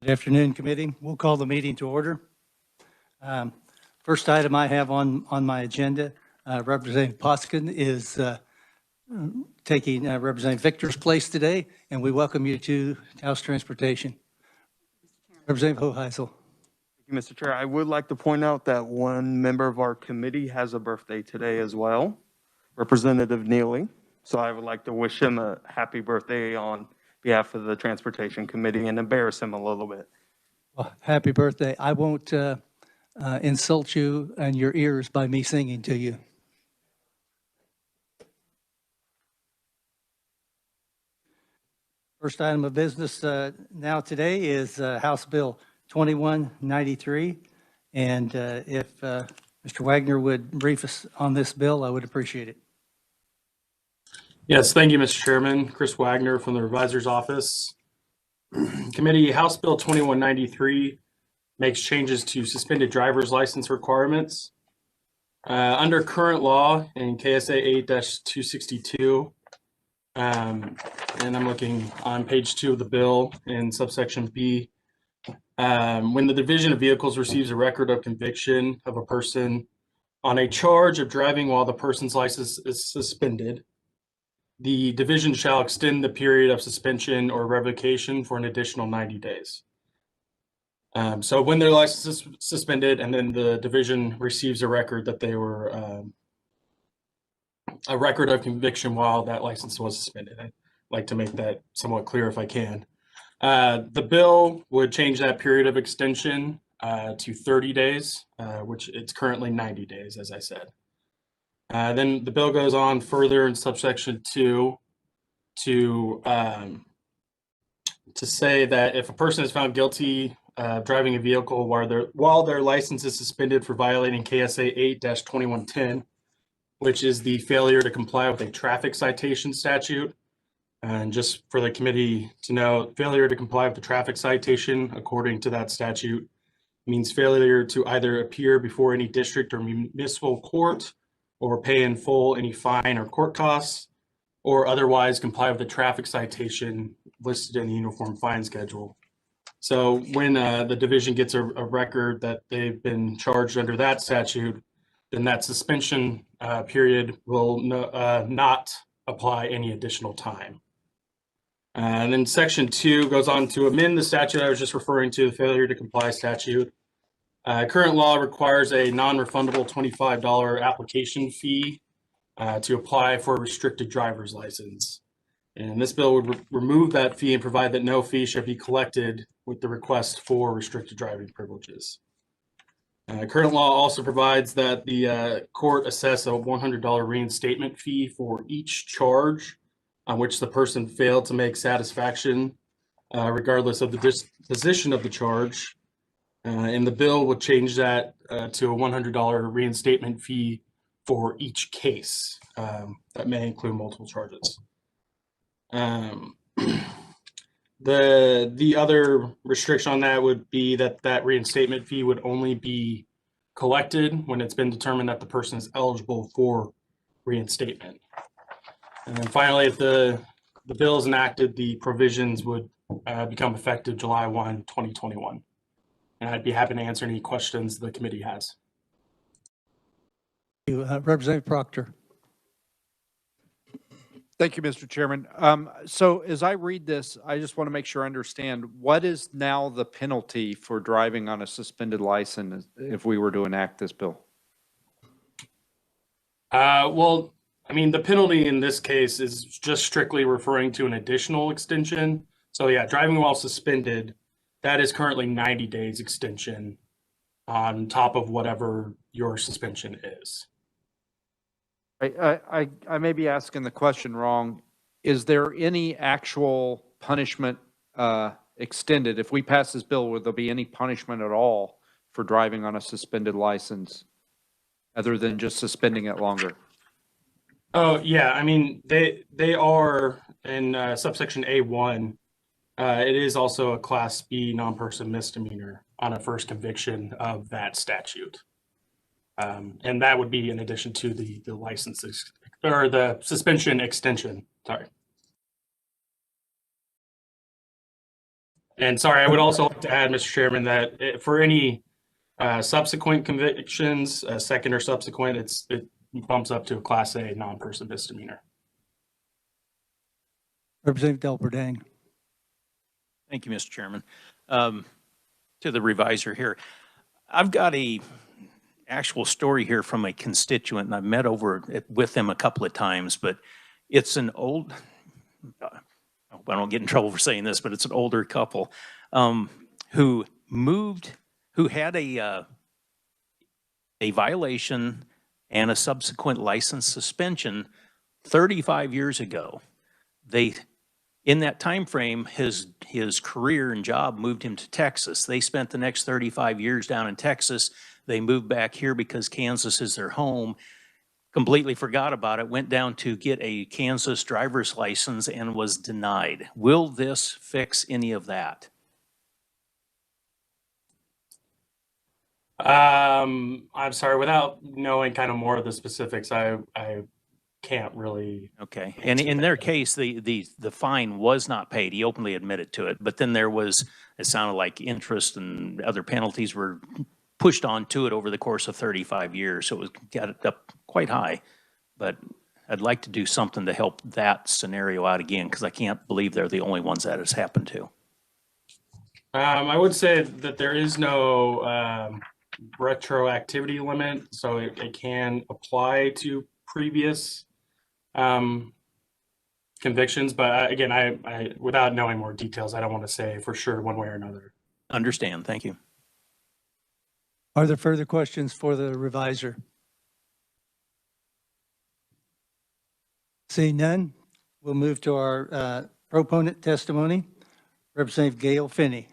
Good afternoon, committee. We'll call the meeting to order. First item I have on my agenda, Representative Poskin is taking Representative Victor's place today, and we welcome you to House Transportation. Representative Hoheisel. Thank you, Mr. Chair. I would like to point out that one member of our committee has a birthday today as well, Representative Neely. So I would like to wish him a happy birthday on behalf of the Transportation Committee and embarrass him a little bit. Well, happy birthday. I won't insult you and your ears by me singing to you. First item of business now today is House Bill 2193. And if Mr. Wagner would brief us on this bill, I would appreciate it. Yes, thank you, Mr. Chairman. Chris Wagner from the Revisor's Office. Committee, House Bill 2193 makes changes to suspended driver's license requirements. Under current law in KSA 8-262, and I'm looking on page 2 of the bill in subsection B, when the Division of Vehicles receives a record of conviction of a person on a charge of driving while the person's license is suspended, the division shall extend the period of suspension or revocation for an additional 90 days. So when their license is suspended and then the division receives a record that they were a record of conviction while that license was suspended. I'd like to make that somewhat clear if I can. The bill would change that period of extension to 30 days, which it's currently 90 days, as I said. Then the bill goes on further in subsection 2 to say that if a person is found guilty of driving a vehicle while their license is suspended for violating KSA 8-2110, which is the failure to comply with a traffic citation statute. And just for the committee to know, failure to comply with the traffic citation, according to that statute, means failure to either appear before any district or municipal court or pay in full any fine or court costs, or otherwise comply with the traffic citation listed in the Uniform Fine Schedule. So when the division gets a record that they've been charged under that statute, then that suspension period will not apply any additional time. And then section 2 goes on to amend the statute I was just referring to, the failure to comply statute. Current law requires a non-refundable $25 application fee to apply for a restricted driver's license. And this bill would remove that fee and provide that no fee shall be collected with the request for restricted driving privileges. Current law also provides that the court assess a $100 reinstatement fee for each charge on which the person failed to make satisfaction, regardless of the disposition of the charge. And the bill would change that to a $100 reinstatement fee for each case that may include multiple charges. The other restriction on that would be that that reinstatement fee would only be collected when it's been determined that the person is eligible for reinstatement. And then finally, if the bill is enacted, the provisions would become effective July 1, 2021. And I'd be happy to answer any questions the committee has. Thank you. Representative Proctor. Thank you, Mr. Chairman. So as I read this, I just want to make sure I understand what is now the penalty for driving on a suspended license if we were to enact this bill? Well, I mean, the penalty in this case is just strictly referring to an additional extension. So yeah, driving while suspended, that is currently 90 days extension on top of whatever your suspension is. I may be asking the question wrong. Is there any actual punishment extended? If we pass this bill, will there be any punishment at all for driving on a suspended license other than just suspending it longer? Oh, yeah. I mean, they are in subsection A1. It is also a Class B non-person misdemeanor on a first conviction of that statute. And that would be in addition to the licenses or the suspension extension. Sorry. And sorry, I would also like to add, Mr. Chairman, that for any subsequent convictions, second or subsequent, it bumps up to a Class A non-person misdemeanor. Representative Delberdang. Thank you, Mr. Chairman. To the reviser here, I've got a actual story here from a constituent, and I've met with them a couple of times, but it's an old, I don't get in trouble for saying this, but it's an older couple who had a violation and a subsequent license suspension 35 years ago. In that time frame, his career and job moved him to Texas. They spent the next 35 years down in Texas. They moved back here because Kansas is their home. Completely forgot about it, went down to get a Kansas driver's license and was denied. Will this fix any of that? I'm sorry, without knowing kind of more of the specifics, I can't really. Okay, and in their case, the fine was not paid. He openly admitted to it, but then there was, it sounded like interest and other penalties were pushed onto it over the course of 35 years. So it got it up quite high, but I'd like to do something to help that scenario out again, because I can't believe they're the only ones that has happened to. I would say that there is no retroactivity limit, so it can apply to previous convictions. But again, I without knowing more details, I don't want to say for sure one way or another. Understand. Thank you. Are there further questions for the reviser? Seeing none, we'll move to our proponent testimony. Representative Gail Finney.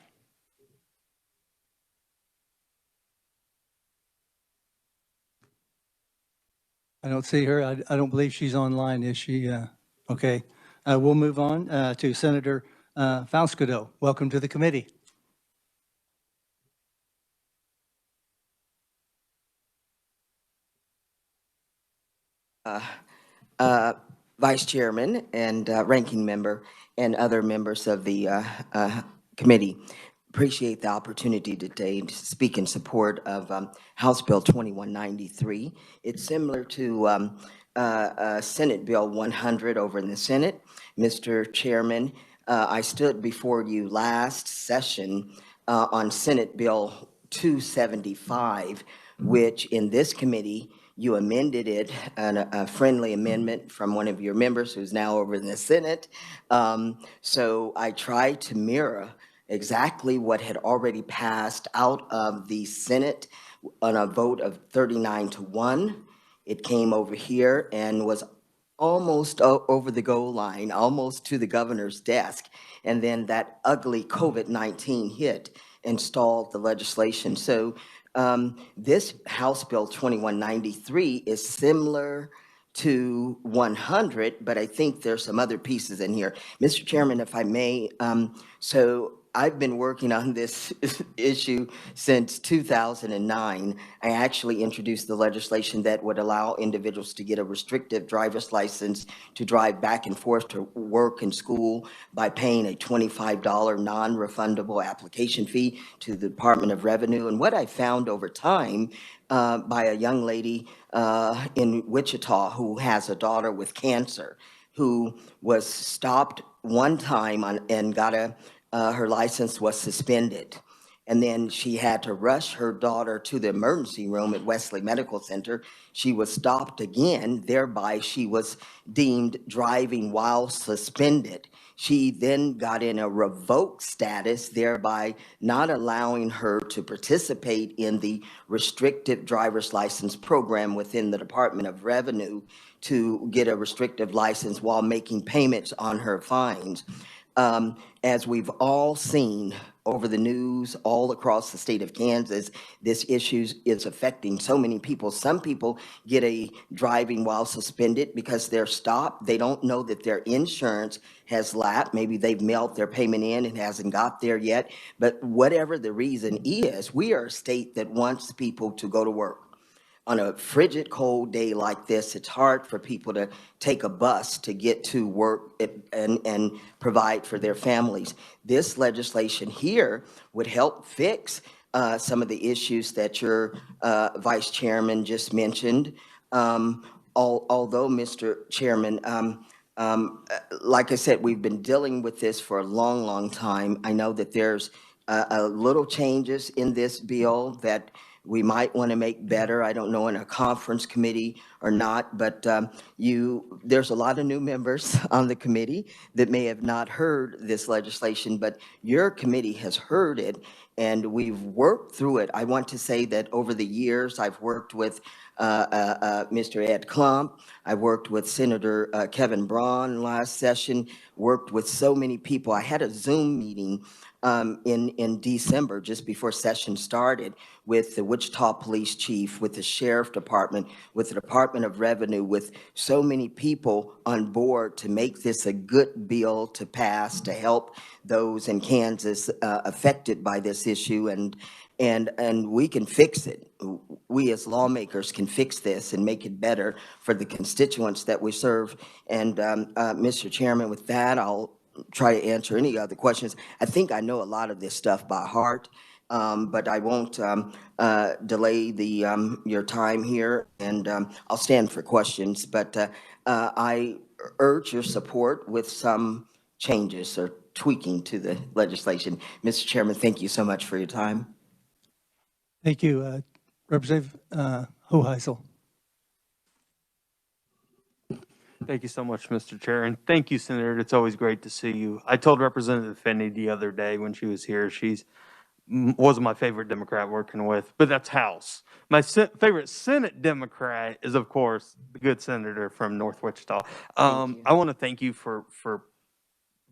I don't see her. I don't believe she's online, is she? Okay. We'll move on to Senator Faustido. Welcome to the committee. Vice Chairman and Ranking Member and other members of the committee. Appreciate the opportunity today to speak in support of House Bill 2193. It's similar to Senate Bill 100 over in the Senate. Mr. Chairman, I stood before you last session on Senate Bill 275, which in this committee you amended it, a friendly amendment from one of your members who's now over in the Senate. So I tried to mirror exactly what had already passed out of the Senate on a vote of 39-1. It came over here and was almost over the goal line, almost to the governor's desk. And then that ugly COVID-19 hit and stalled the legislation. So this House Bill 2193 is similar to 100, but I think there's some other pieces in here. Mr. Chairman, if I may, so I've been working on this issue since 2009. I actually introduced the legislation that would allow individuals to get a restrictive driver's license to drive back and forth to work and school by paying a $25 non-refundable application fee to the Department of Revenue. And what I found over time by a young lady in Wichita who has a daughter with cancer, who was stopped one time and got her license was suspended. And then she had to rush her daughter to the emergency room at Wesley Medical Center. She was stopped again, thereby she was deemed driving while suspended. She then got in a revoked status, thereby not allowing her to participate in the restrictive driver's license program within the Department of Revenue to get a restrictive license while making payments on her fines. As we've all seen over the news all across the state of Kansas, this issue is affecting so many people. Some people get a driving while suspended because they're stopped. They don't know that their insurance has lapsed. Maybe they've mailed their payment in and hasn't got there yet. But whatever the reason is, we are a state that wants people to go to work. on a frigid, cold day like this, it's hard for people to take a bus to get to work and provide for their families. This legislation here would help fix some of the issues that your Vice Chairman just mentioned. Although, Mr. Chairman, like I said, we've been dealing with this for a long, long time. I know that there's a little changes in this bill that we might want to make better. I don't know in a conference committee or not, but there's a lot of new members on the committee that may have not heard this legislation, but your committee has heard it and we've worked through it. I want to say that over the years, I've worked with Mr. Ed Klump. I worked with Senator Kevin Braun last session, worked with so many people. I had a Zoom meeting in December, just before session started, with the Wichita Police Chief, with the Sheriff Department, with the Department of Revenue, with so many people on board to make this a good bill to pass, to help those in Kansas affected by this issue, and we can fix it. We as lawmakers can fix this and make it better for the constituents that we serve. And Mr. Chairman, with that, I'll try to answer any other questions. I think I know a lot of this stuff by heart, but I won't delay your time here, and I'll stand for questions. But I urge your support with some changes or tweaking to the legislation. Mr. Chairman, thank you so much for your time. Thank you, Representative Hoheisel. Thank you so much, Mr. Chair, and thank you, Senator. It's always great to see you. I told Representative Finney the other day when she was here, she's wasn't my favorite Democrat working with, but that's House. My favorite Senate Democrat is, of course, the good senator from North Wichita. I want to thank you for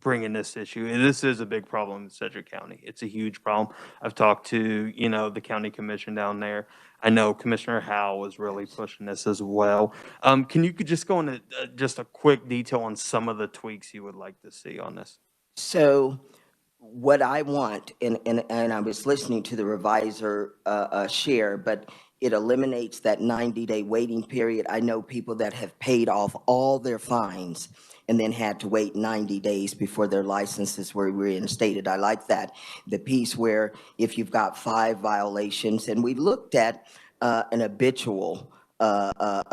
bringing this issue. And this is a big problem in Sedgwick County. It's a huge problem. I've talked to, the county commission down there. I know Commissioner Howe was really pushing this as well. Can you just go into just a quick detail on some of the tweaks you would like to see on this? So what I want, and I was listening to the reviser share, but it eliminates that 90-day waiting period. I know people that have paid off all their fines and then had to wait 90 days before their licenses were reinstated. I like that. The piece where if you've got 5 violations, and we looked at an habitual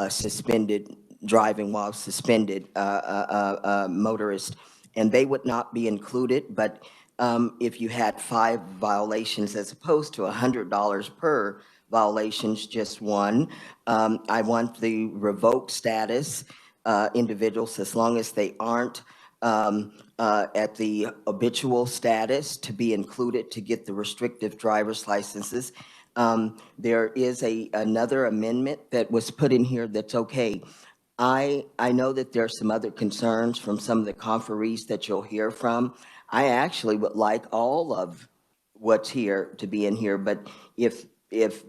suspended driving while suspended motorist, and they would not be included, but if you had 5 violations as opposed to $100 per violations, just one. I want the revoked status individuals, as long as they aren't at the habitual status, to be included to get the restrictive driver's licenses. There is another amendment that was put in here that's okay. I know that there's some other concerns from some of the conferees that you'll hear from. I actually would like all of what's here to be in here, but if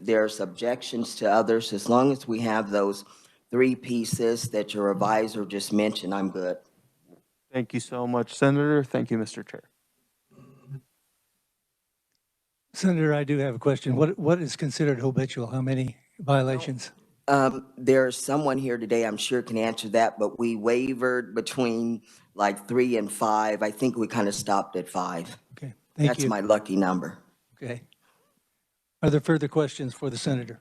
there's objections to others, as long as we have those 3 pieces that your reviser just mentioned, I'm good. Thank you so much, Senator. Thank you, Mr. Chair. Senator, I do have a question. What is considered habitual? How many violations? There's someone here today, I'm sure, can answer that, but we wavered between like 3 and 5. I think we kind of stopped at 5. Okay, thank you. That's my lucky number. Okay. Are there further questions for the senator?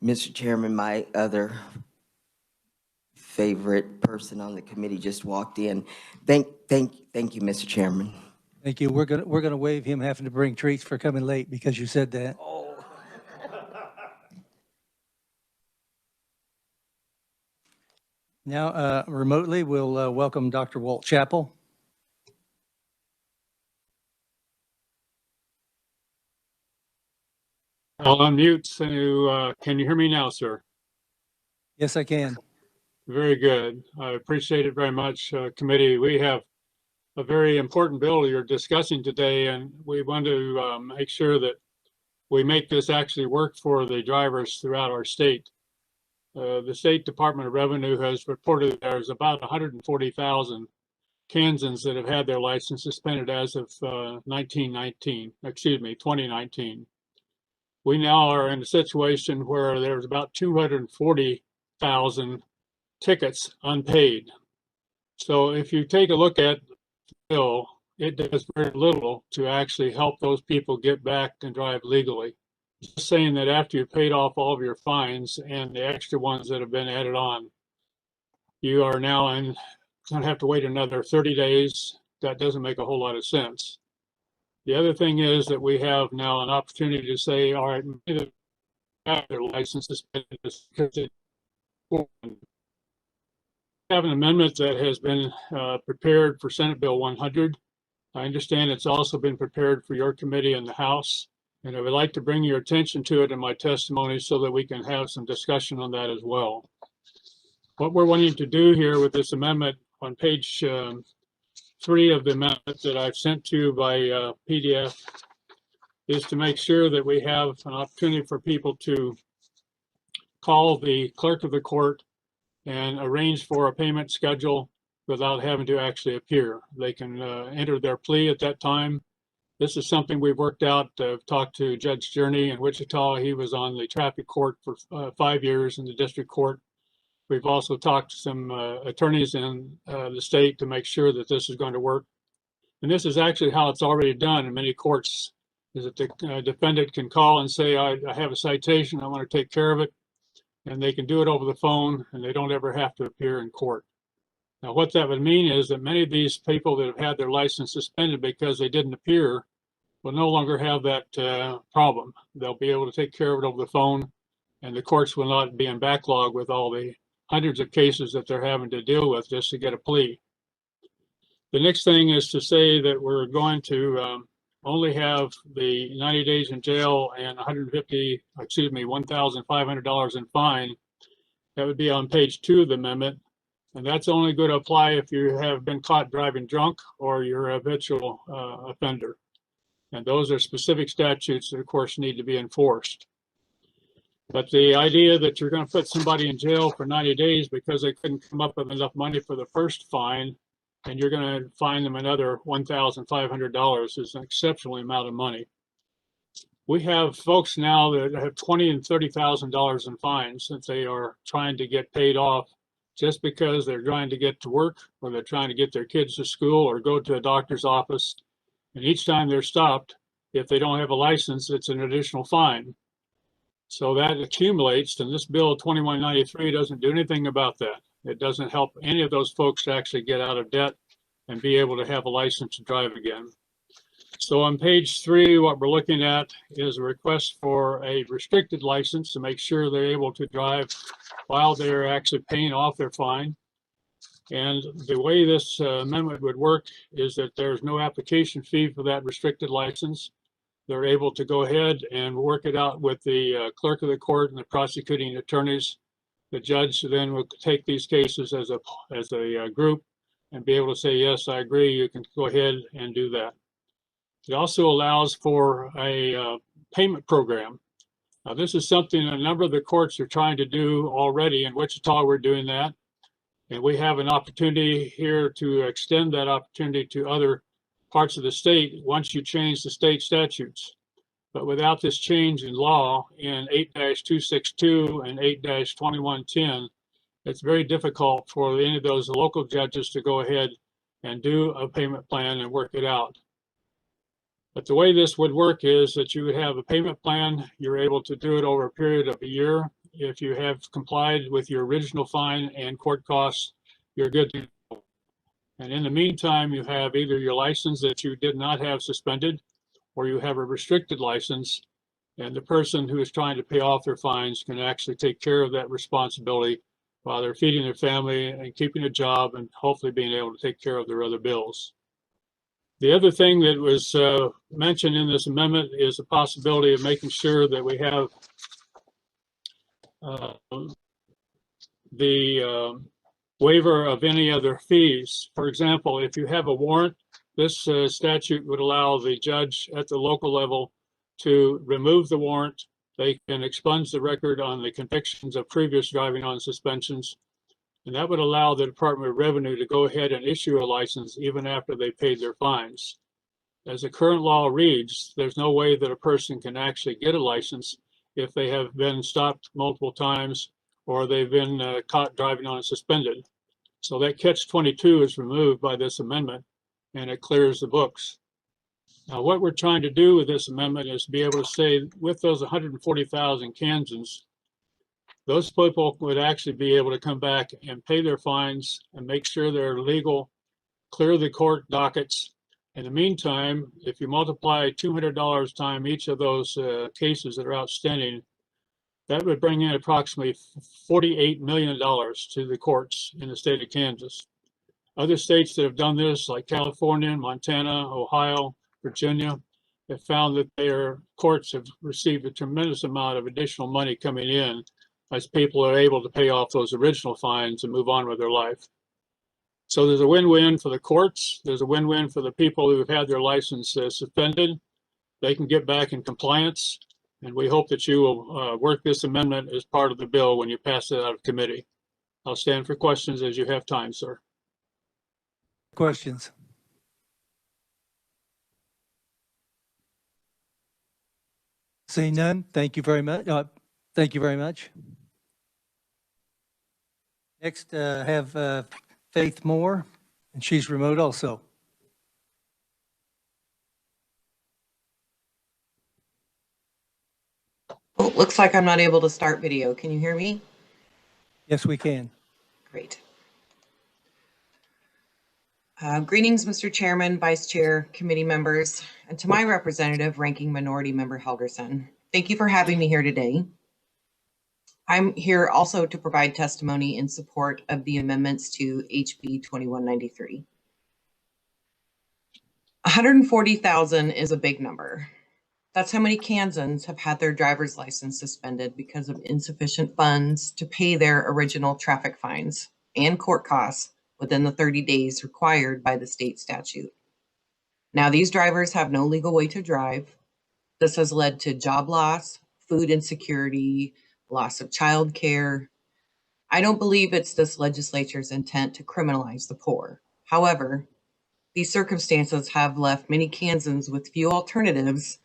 Mr. Chairman, my other favorite person on the committee just walked in. Thank you, Mr. Chairman. Thank you. We're gonna waive him having to bring treats for coming late because you said that. Now, remotely, we'll welcome Dr. Walt Chappell. I'll unmute. So, can you hear me now, sir? Yes, I can. Very good. I appreciate it very much, committee. We have a very important bill you're discussing today, and we want to make sure that we make this actually work for the drivers throughout our state. The State Department of Revenue has reported there's about 140,000 Kansans that have had their license suspended as of 2019. we now are in a situation where there's about 240,000 tickets unpaid. So if you take a look at the bill, it does very little to actually help those people get back and drive legally. Just saying that after you've paid off all of your fines and the extra ones that have been added on, you are now going to have to wait another 30 days. That doesn't make a whole lot of sense. The other thing is that we have now an opportunity to say, all right, maybe their license suspended because it have an amendment that has been prepared for Senate Bill 100. I understand it's also been prepared for your committee in the House, and I would like to bring your attention to it in my testimony so that we can have some discussion on that as well. What we're wanting to do here with this amendment on page 3 of the amendment that I've sent to you by PDF is to make sure that we have an opportunity for people to call the clerk of the court and arrange for a payment schedule without having to actually appear. They can enter their plea at that time. This is something we've worked out. I've talked to Judge Journey in Wichita. He was on the traffic court for 5 years in the district court. We've also talked to some attorneys in the state to make sure that this is going to work. And this is actually how it's already done in many courts, is that the defendant can call and say, I have a citation, I want to take care of it. And they can do it over the phone, and they don't ever have to appear in court. Now, what that would mean is that many of these people that have had their license suspended because they didn't appear will no longer have that problem. They'll be able to take care of it over the phone, and the courts will not be in backlog with all the hundreds of cases that they're having to deal with just to get a plea. The next thing is to say that we're going to only have the 90 days in jail and $1,500 in fine. That would be on page 2 of the amendment. And that's only going to apply if you have been caught driving drunk or you're a habitual offender. And those are specific statutes that, of course, need to be enforced. But the idea that you're going to put somebody in jail for 90 days because they couldn't come up with enough money for the first fine, and you're going to fine them another $1,500 is an exceptional amount of money. We have folks now that have $20,000 and $30,000 in fines that they are trying to get paid off just because they're trying to get to work, or they're trying to get their kids to school or go to a doctor's office. And each time they're stopped, if they don't have a license, it's an additional fine. So that accumulates, and this bill 2193 doesn't do anything about that. It doesn't help any of those folks to actually get out of debt and be able to have a license to drive again. So on page 3, what we're looking at is a request for a restricted license to make sure they're able to drive while they're actually paying off their fine. And the way this amendment would work is that there's no application fee for that restricted license. They're able to go ahead and work it out with the clerk of the court and the prosecuting attorneys. The judge then will take these cases as a group and be able to say, yes, I agree, you can go ahead and do that. It also allows for a payment program. Now, this is something a number of the courts are trying to do already. In Wichita, we're doing that. And we have an opportunity here to extend that opportunity to other parts of the state once you change the state statutes. But without this change in law in 8-262 and 8-2110, it's very difficult for any of those local judges to go ahead and do a payment plan and work it out. But the way this would work is that you would have a payment plan. You're able to do it over a period of a year. If you have complied with your original fine and court costs, you're good to go. And in the meantime, you have either your license that you did not have suspended, or you have a restricted license, and the person who is trying to pay off their fines can actually take care of that responsibility while they're feeding their family and keeping a job and hopefully being able to take care of their other bills. The other thing that was mentioned in this amendment is the possibility of making sure that we have the waiver of any other fees. For example, if you have a warrant, this statute would allow the judge at the local level to remove the warrant. They can expunge the record on the convictions of previous driving on suspensions, and that would allow the Department of Revenue to go ahead and issue a license even after they paid their fines. as the current law reads, there's no way that a person can actually get a license if they have been stopped multiple times or they've been caught driving on a suspended. So that catch-22 is removed by this amendment, and it clears the books. Now, what we're trying to do with this amendment is be able to say, with those 140,000 Kansans, those people would actually be able to come back and pay their fines and make sure they're legal, clear the court dockets. In the meantime, if you multiply $200 times each of those cases that are outstanding, that would bring in approximately $48 million to the courts in the state of Kansas. Other states that have done this, like California, Montana, Ohio, Virginia, have found that their courts have received a tremendous amount of additional money coming in as people are able to pay off those original fines and move on with their life. So there's a win-win for the courts. There's a win-win for the people who have had their license suspended. They can get back in compliance. And we hope that you will work this amendment as part of the bill when you pass it out of committee. I'll stand for questions as you have time, sir. Questions? Seeing none, thank you very much. Thank you very much. Next, have Faith Moore, and she's remote also. Oh, looks like I'm not able to start video. Can you hear me? Yes, we can. Great. Greetings, Mr. Chairman, Vice Chair, committee members, and to my representative, Ranking Minority Member Helgerson. Thank you for having me here today. I'm here also to provide testimony in support of the amendments to HB 2193. 140,000 is a big number. That's how many Kansans have had their driver's license suspended because of insufficient funds to pay their original traffic fines and court costs within the 30 days required by the state statute. Now, these drivers have no legal way to drive. This has led to job loss, food insecurity, loss of child care. I don't believe it's this legislature's intent to criminalize the poor. However, these circumstances have left many Kansans with few alternatives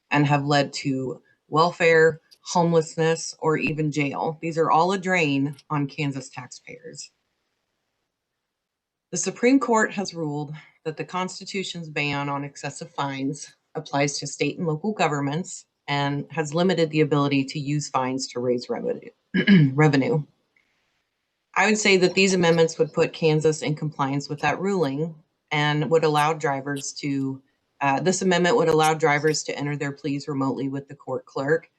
and have led to welfare, homelessness, or even jail. These are all a drain on Kansas taxpayers. The Supreme Court has ruled that the Constitution's ban on excessive fines applies to state and local governments and has limited the ability to use fines to raise revenue. I would say that these amendments would put Kansas in compliance with that ruling and would allow drivers to this amendment would allow drivers to enter their pleas remotely with the court clerk.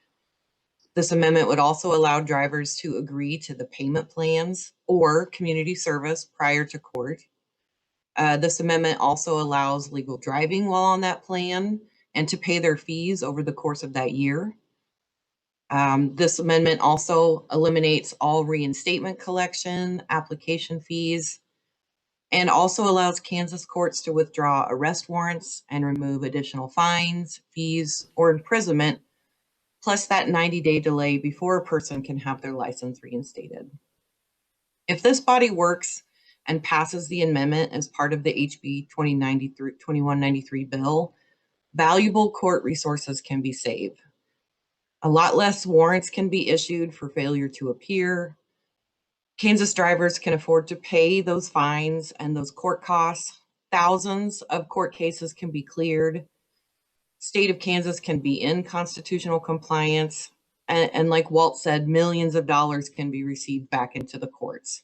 This amendment would also allow drivers to agree to the payment plans or community service prior to court. This amendment also allows legal driving while on that plan and to pay their fees over the course of that year. This amendment also eliminates all reinstatement collection, application fees, and also allows Kansas courts to withdraw arrest warrants and remove additional fines, fees, or imprisonment, plus that 90-day delay before a person can have their license reinstated. If this body works and passes the amendment as part of the HB 2193 bill, valuable court resources can be saved. A lot less warrants can be issued for failure to appear. Kansas drivers can afford to pay those fines and those court costs. Thousands of court cases can be cleared. State of Kansas can be in constitutional compliance. And like Walt said, millions of dollars can be received back into the courts.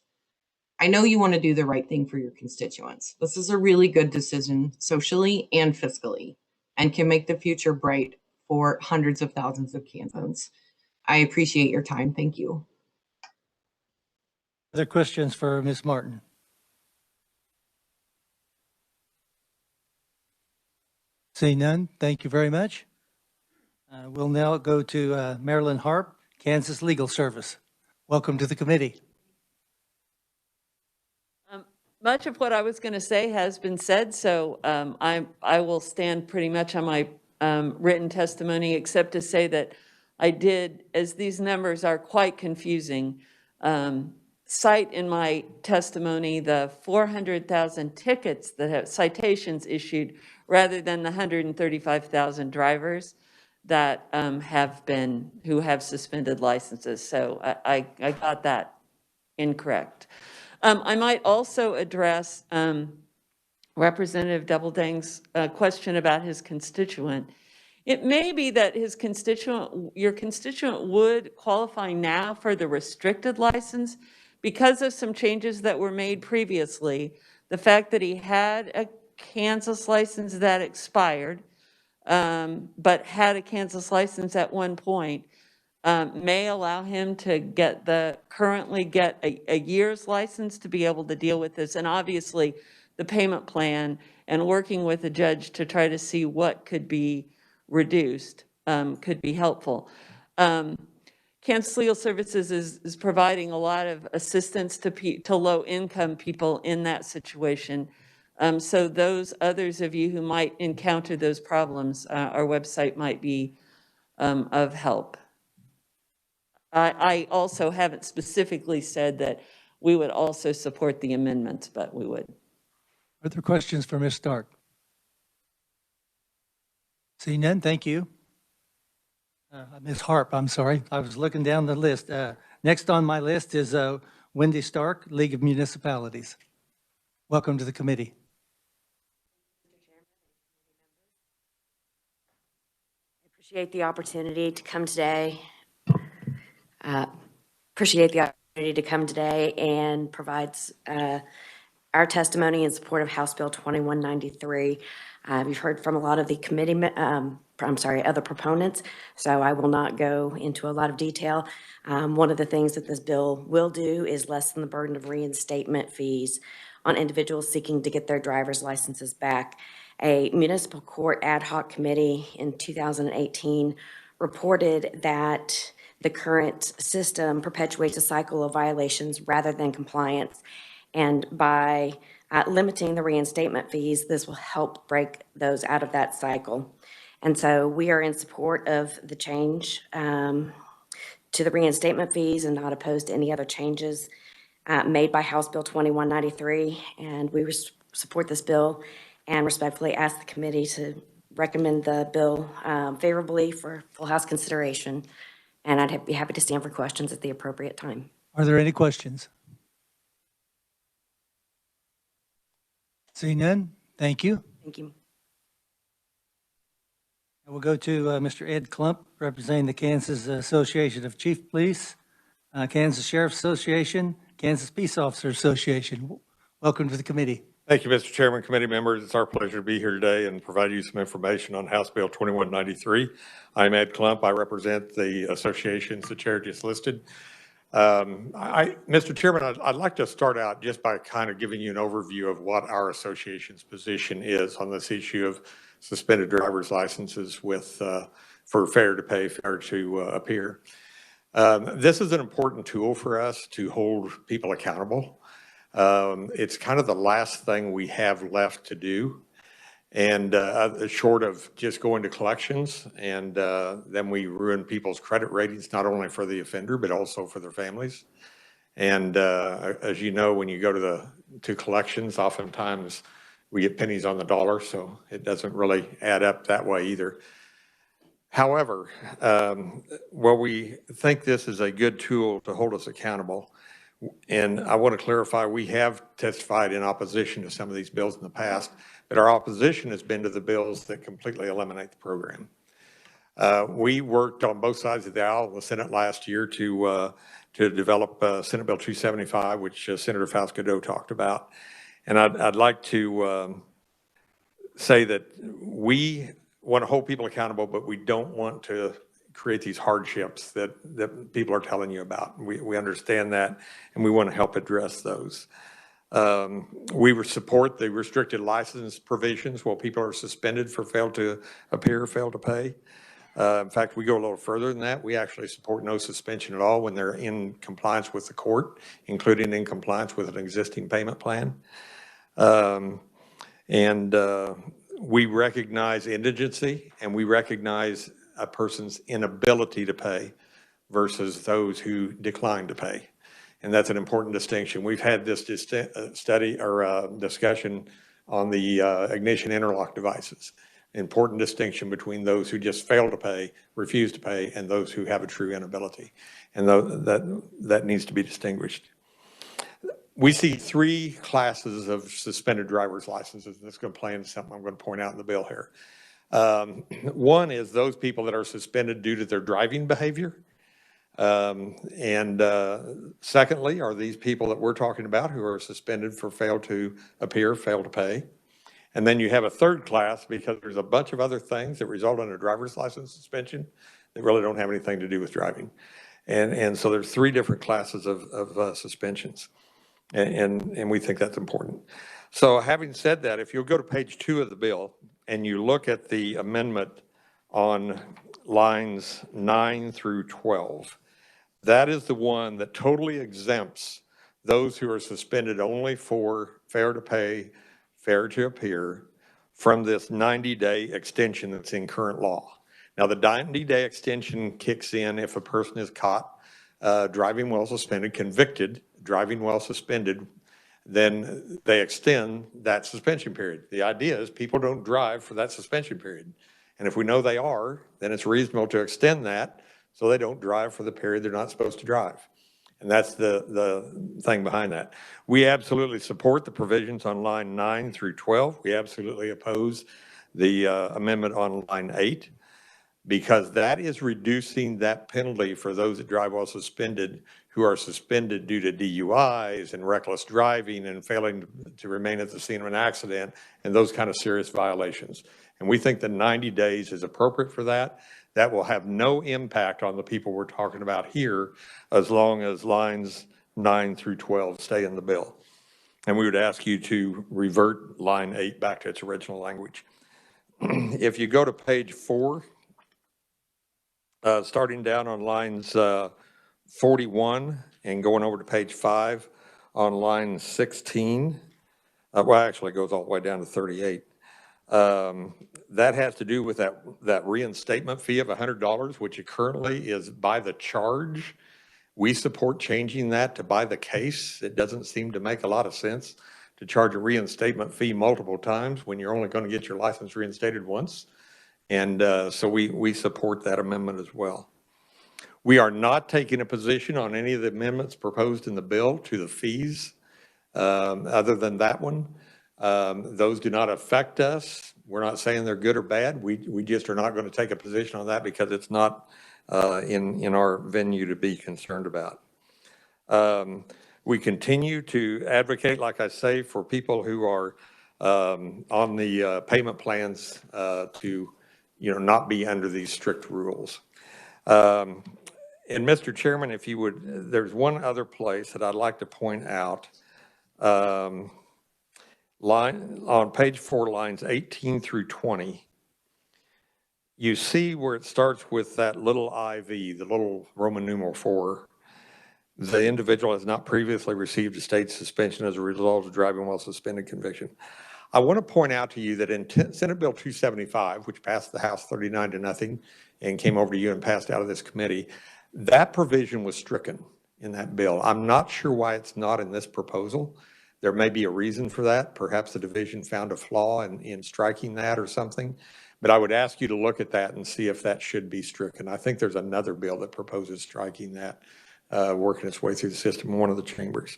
I know you want to do the right thing for your constituents. This is a really good decision socially and fiscally and can make the future bright for hundreds of thousands of Kansans. I appreciate your time. Thank you. Other questions for Ms. Martin? Seeing none, thank you very much. We'll now go to Marilyn Harp, Kansas Legal Service. Welcome to the committee. Much of what I was going to say has been said, so I will stand pretty much on my written testimony, except to say that I did, as these numbers are quite confusing, cite in my testimony the 400,000 tickets that have citations issued rather than the 135,000 drivers that who have suspended licenses. So I got that incorrect. I might also address Representative Doubledang's question about his constituent. It may be that your constituent would qualify now for the restricted license because of some changes that were made previously. The fact that he had a Kansas license that expired, but had a Kansas license at one point, may allow him to currently get a year's license to be able to deal with this. And obviously, the payment plan and working with the judge to try to see what could be reduced could be helpful. Kansas Legal Services is providing a lot of assistance to low-income people in that situation. So those others of you who might encounter those problems, our website might be of help. I also haven't specifically said that we would also support the amendments, but we would. Are there questions for Ms. Stark? Seeing none, thank you. Ms. Harp, I'm sorry. I was looking down the list. Next on my list is Wendy Stark, League of Municipalities. Welcome to the committee. I appreciate the opportunity to come today. And provides our testimony in support of House Bill 2193. You've heard from a lot of the committee, other proponents, so I will not go into a lot of detail. One of the things that this bill will do is lessen the burden of reinstatement fees on individuals seeking to get their driver's licenses back. A municipal court ad hoc committee in 2018 reported that the current system perpetuates a cycle of violations rather than compliance. And by limiting the reinstatement fees, this will help break those out of that cycle. And so we are in support of the change to the reinstatement fees and not opposed to any other changes made by House Bill 2193. And we support this bill and respectfully ask the committee to recommend the bill favorably for full House consideration. And I'd be happy to stand for questions at the appropriate time. Are there any questions? Seeing none, thank you. Thank you. We'll go to Mr. Ed Klump, representing the Kansas Association of Chief Police, Kansas Sheriff's Association, Kansas Peace Officer Association. Welcome to the committee. Thank you, Mr. Chairman, committee members. It's our pleasure to be here today and provide you some information on House Bill 2193. I'm Ed Klump. I represent the associations the chair just listed. Mr. Chairman, I'd like to start out just by kind of giving you an overview of what our association's position is on this issue of suspended driver's licenses with for failure to pay, failure to appear. This is an important tool for us to hold people accountable. It's kind of the last thing we have left to do. And short of just going to collections, and then we ruin people's credit ratings, not only for the offender, but also for their families. And as you know, when you go to collections, oftentimes we get pennies on the dollar, so it doesn't really add up that way either. However, while we think this is a good tool to hold us accountable, and I want to clarify, we have testified in opposition to some of these bills in the past, but our opposition has been to the bills that completely eliminate the program. We worked on both sides of the aisle in the Senate last year to develop Senate Bill 275, which Senator Fausto talked about. And I'd like to say that we want to hold people accountable, but we don't want to create these hardships that people are telling you about. We understand that, and we want to help address those. We support the restricted license provisions while people are suspended for fail to appear, fail to pay. In fact, we go a little further than that. We actually support no suspension at all when they're in compliance with the court, including in compliance with an existing payment plan. We recognize indigency, and we recognize a person's inability to pay versus those who decline to pay. And that's an important distinction. We've had this study or discussion on the ignition interlock devices. Important distinction between those who just fail to pay, refuse to pay, and those who have a true inability. And that needs to be distinguished. We see three classes of suspended driver's licenses. This is going to play into something I'm going to point out in the bill here. One is those people that are suspended due to their driving behavior. Secondly, are these people that we're talking about who are suspended for fail to appear, fail to pay. And then you have a third class because there's a bunch of other things that result in a driver's license suspension that really don't have anything to do with driving. And so there's three different classes of suspensions. And we think that's important. So having said that, if you'll go to page 2 of the bill and you look at the amendment on lines 9 through 12, that is the one that totally exempts those who are suspended only for fair to pay, fair to appear from this 90-day extension that's in current law. Now, the 90-day extension kicks in if a person is caught driving while suspended, convicted, driving while suspended, then they extend that suspension period. The idea is people don't drive for that suspension period. And if we know they are, then it's reasonable to extend that so they don't drive for the period they're not supposed to drive. And that's the thing behind that. We absolutely support the provisions on line 9 through 12. We absolutely oppose the amendment on line 8 because that is reducing that penalty for those that drive while suspended who are suspended due to DUIs and reckless driving and failing to remain at the scene of an accident and those kind of serious violations. And we think that 90 days is appropriate for that. That will have no impact on the people we're talking about here as long as lines 9 through 12 stay in the bill. And we would ask you to revert line 8 back to its original language. If you go to page 4, starting down on lines 41 and going over to page 5 on line 16, well, actually it goes all the way down to 38. That has to do with that reinstatement fee of $100, which currently is by the charge. We support changing that to by the case. It doesn't seem to make a lot of sense to charge a reinstatement fee multiple times when you're only going to get your license reinstated once. And so we support that amendment as well. We are not taking a position on any of the amendments proposed in the bill to the fees other than that one. Those do not affect us. We're not saying they're good or bad. We just are not going to take a position on that because it's not in our venue to be concerned about. We continue to advocate, like I say, for people who are on the payment plans to not be under these strict rules. And Mr. Chairman, if you would, there's one other place that I'd like to point out. On page 4, lines 18 through 20, you see where it starts with that little IV, the little Roman numeral 4. The individual has not previously received a state suspension as a result of driving while suspended conviction. I want to point out to you that in Senate Bill 275, which passed the House 39-0 and came over to you and passed out of this committee, that provision was stricken in that bill. I'm not sure why it's not in this proposal. There may be a reason for that. Perhaps the division found a flaw in striking that or something. But I would ask you to look at that and see if that should be stricken. I think there's another bill that proposes striking that, working its way through the system in one of the chambers.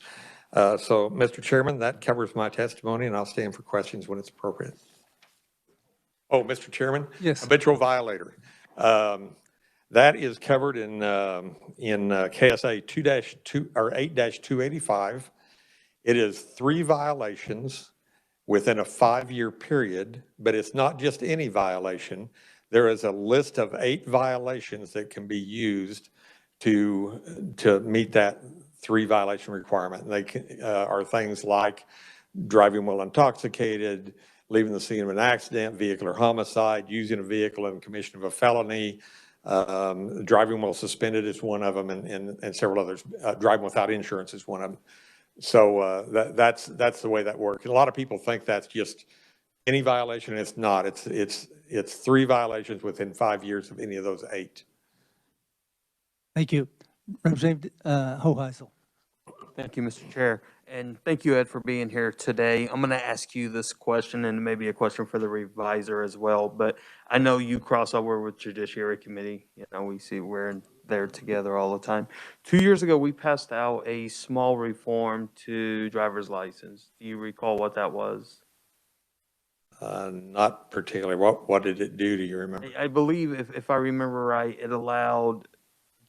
So, Mr. Chairman, that covers my testimony, and I'll stand for questions when it's appropriate. Oh, Mr. Chairman? Yes. Habitual violator. That is covered in KSA 2-2 or 8-285. It is 3 violations within a 5-year period, but it's not just any violation. There is a list of 8 violations that can be used to meet that 3 violation requirement. And they are things like driving while intoxicated, leaving the scene of an accident, vehicular homicide, using a vehicle in the commission of a felony, driving while suspended is one of them, and several others. Driving without insurance is one of them. So that's the way that works. And a lot of people think that's just any violation, and it's not. It's 3 violations within 5 years of any of those 8. Thank you. Representative Hoheisel. Thank you, Mr. Chair. And thank you, Ed, for being here today. I'm going to ask you this question and maybe a question for the reviser as well. But I know you cross over with Judiciary Committee. You know, we see we're in there together all the time. 2 years ago, we passed out a small reform to driver's license. Do you recall what that was? Not particularly. What did it do? Do you remember? I believe, if I remember right, it allowed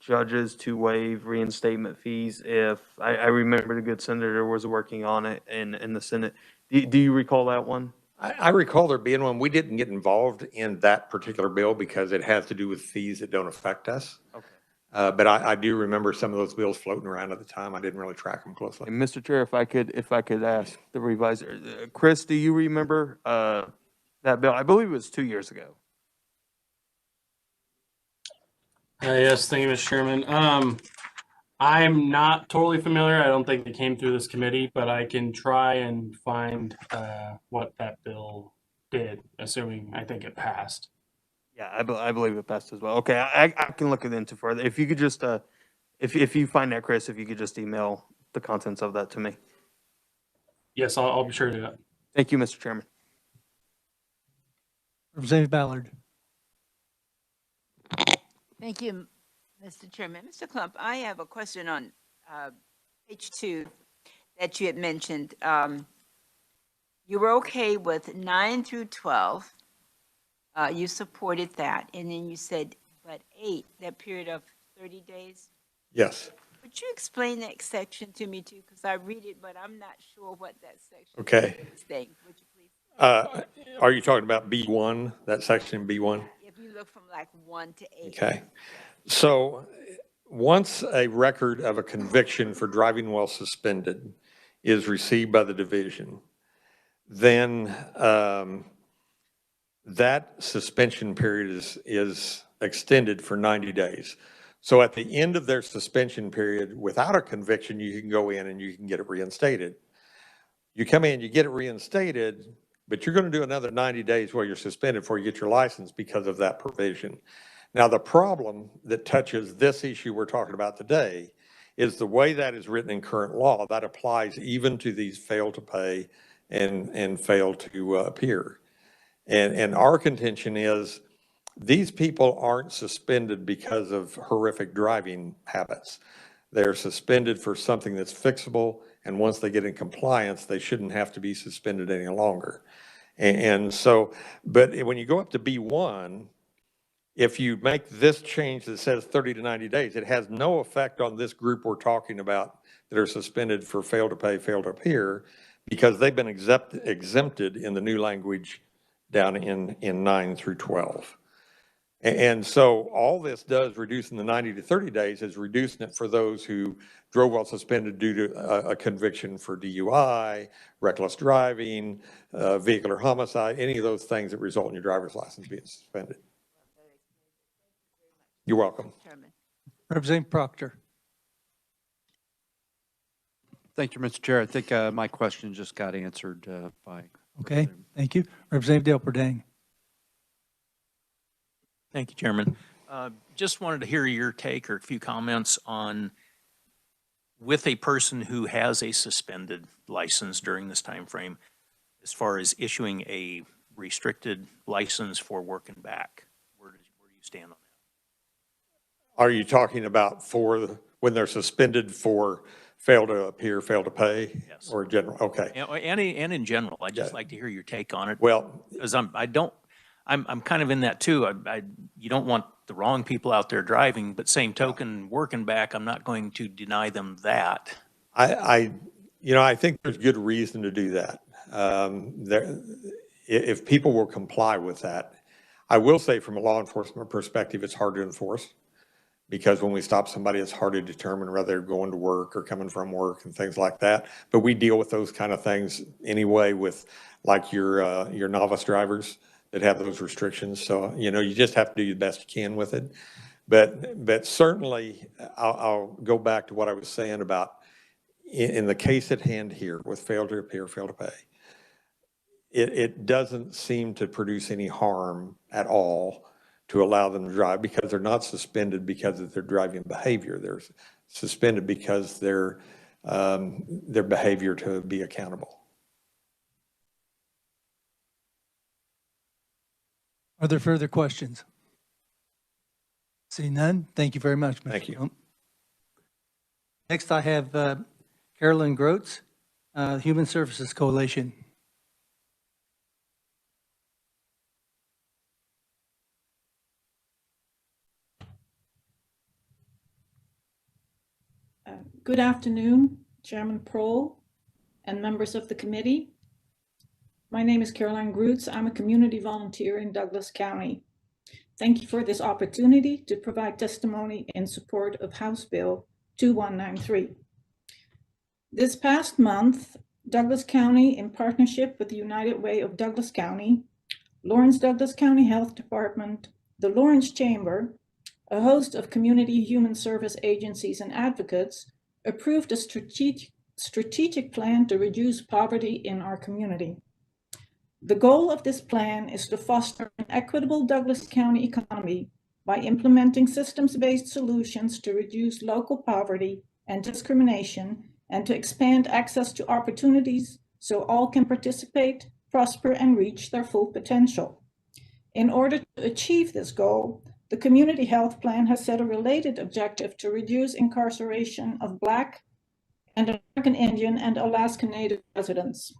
judges to waive reinstatement fees if, I remember the good senator was working on it in the Senate. Do you recall that one? I recall there being one. We didn't get involved in that particular bill because it has to do with fees that don't affect us. Okay. But I do remember some of those bills floating around at the time. I didn't really track them closely. And Mr. Chair, if I could ask the reviser, Chris, do you remember that bill? I believe it was 2 years ago. Yes, thank you, Mr. Chairman. I'm not totally familiar. I don't think it came through this committee, but I can try and find what that bill did, assuming I think it passed. Yeah, I believe it passed as well. Okay, I can look it into further. If you could just, if you find that, Chris, if you could just email the contents of that to me. Yes, I'll be sure to do that. Thank you, Mr. Chairman. Representative Ballard. Thank you, Mr. Chairman. Mr. Klump, I have a question on page 2 that you had mentioned. You were okay with 9 through 12. You supported that. And then you said, but 8, that period of 30 days. Yes. Would you explain that section to me too? Because I read it, but I'm not sure what that section Okay. is saying. Would you please? Are you talking about B1, that section B1? If you look from like 1 to 8. Okay. So once a record of a conviction for driving while suspended is received by the division, then that suspension period is extended for 90 days. So at the end of their suspension period, without a conviction, you can go in and you can get it reinstated. You come in, you get it reinstated, but you're going to do another 90 days while you're suspended before you get your license because of that provision. Now, the problem that touches this issue we're talking about today is the way that is written in current law, that applies even to these fail to pay and fail to appear. And our contention is these people aren't suspended because of horrific driving habits. They're suspended for something that's fixable, and once they get in compliance, they shouldn't have to be suspended any longer. And so, but when you go up to B1, if you make this change that says 30 to 90 days, it has no effect on this group we're talking about that are suspended for fail to pay, fail to appear, because they've been exempted in the new language down in 9 through 12. And so all this does, reducing the 90 to 30 days, is reducing it for those who drove while suspended due to a conviction for DUI, reckless driving, vehicular homicide, any of those things that result in your driver's license being suspended. You're welcome. Representative Proctor. Thank you, Mr. Chair. I think my question just got answered by. Okay, thank you. Representative Dale Perdang. Thank you, Chairman. Just wanted to hear your take or a few comments on, with a person who has a suspended license during this time frame, as far as issuing a restricted license for working back. Where do you stand on that? Are you talking about for when they're suspended for fail to appear, fail to pay? Yes. Or general? Okay. And in general, I'd just like to hear your take on it. Well, because I'm kind of in that too. You don't want the wrong people out there driving, but same token, working back, I'm not going to deny them that. I think there's good reason to do that. If people will comply with that, I will say from a law enforcement perspective, it's hard to enforce, because when we stop somebody, it's hard to determine whether they're going to work or coming from work and things like that. But we deal with those kind of things anyway with like your novice drivers that have those restrictions. So, you just have to do the best you can with it. But certainly, I'll go back to what I was saying about in the case at hand here with fail to appear, fail to pay. It doesn't seem to produce any harm at all to allow them to drive, because they're not suspended because of their driving behavior. They're suspended because they're their behavior to be accountable. Are there further questions? See none. Thank you very much, Mr. Thank you. Clump. Next, I have Carolyn Groats, Human Services Coalition. Good afternoon, Chairman Prohl and members of the committee. My name is Carolyn Groats. I'm a community volunteer in Douglas County. Thank you for this opportunity to provide testimony in support of House Bill 2193. This past month, Douglas County, in partnership with the United Way of Douglas County, Lawrence Douglas County Health Department, the Lawrence Chamber, a host of community human service agencies and advocates, approved a strategic plan to reduce poverty in our community. The goal of this plan is to foster an equitable Douglas County economy by implementing systems-based solutions to reduce local poverty and discrimination and to expand access to opportunities so all can participate, prosper, and reach their full potential. In order to achieve this goal, the Community Health Plan has set a related objective to reduce incarceration of Black and American Indian and Alaska Native residents.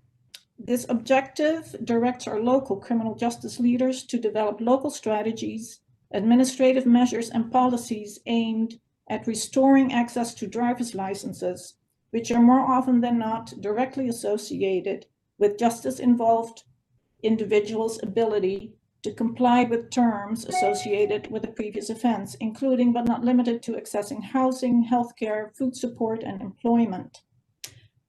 This objective directs our local criminal justice leaders to develop local strategies, administrative measures, and policies aimed at restoring access to driver's licenses, which are more often than not directly associated with justice-involved individuals' ability to comply with terms associated with a previous offense, including but not limited to accessing housing, healthcare, food support, and employment.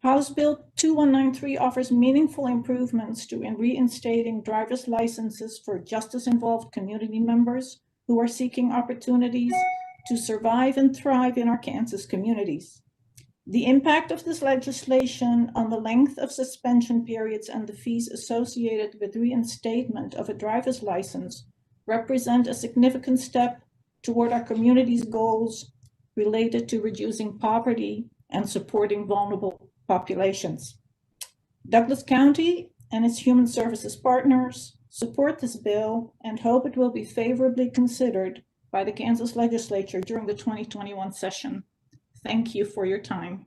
House Bill 2193 offers meaningful improvements to reinstating driver's licenses for justice-involved community members who are seeking opportunities to survive and thrive in our Kansas communities. The impact of this legislation on the length of suspension periods and the fees associated with reinstatement of a driver's license represent a significant step toward our community's goals related to reducing poverty and supporting vulnerable populations. Douglas County and its human services partners support this bill and hope it will be favorably considered by the Kansas Legislature during the 2021 session. Thank you for your time.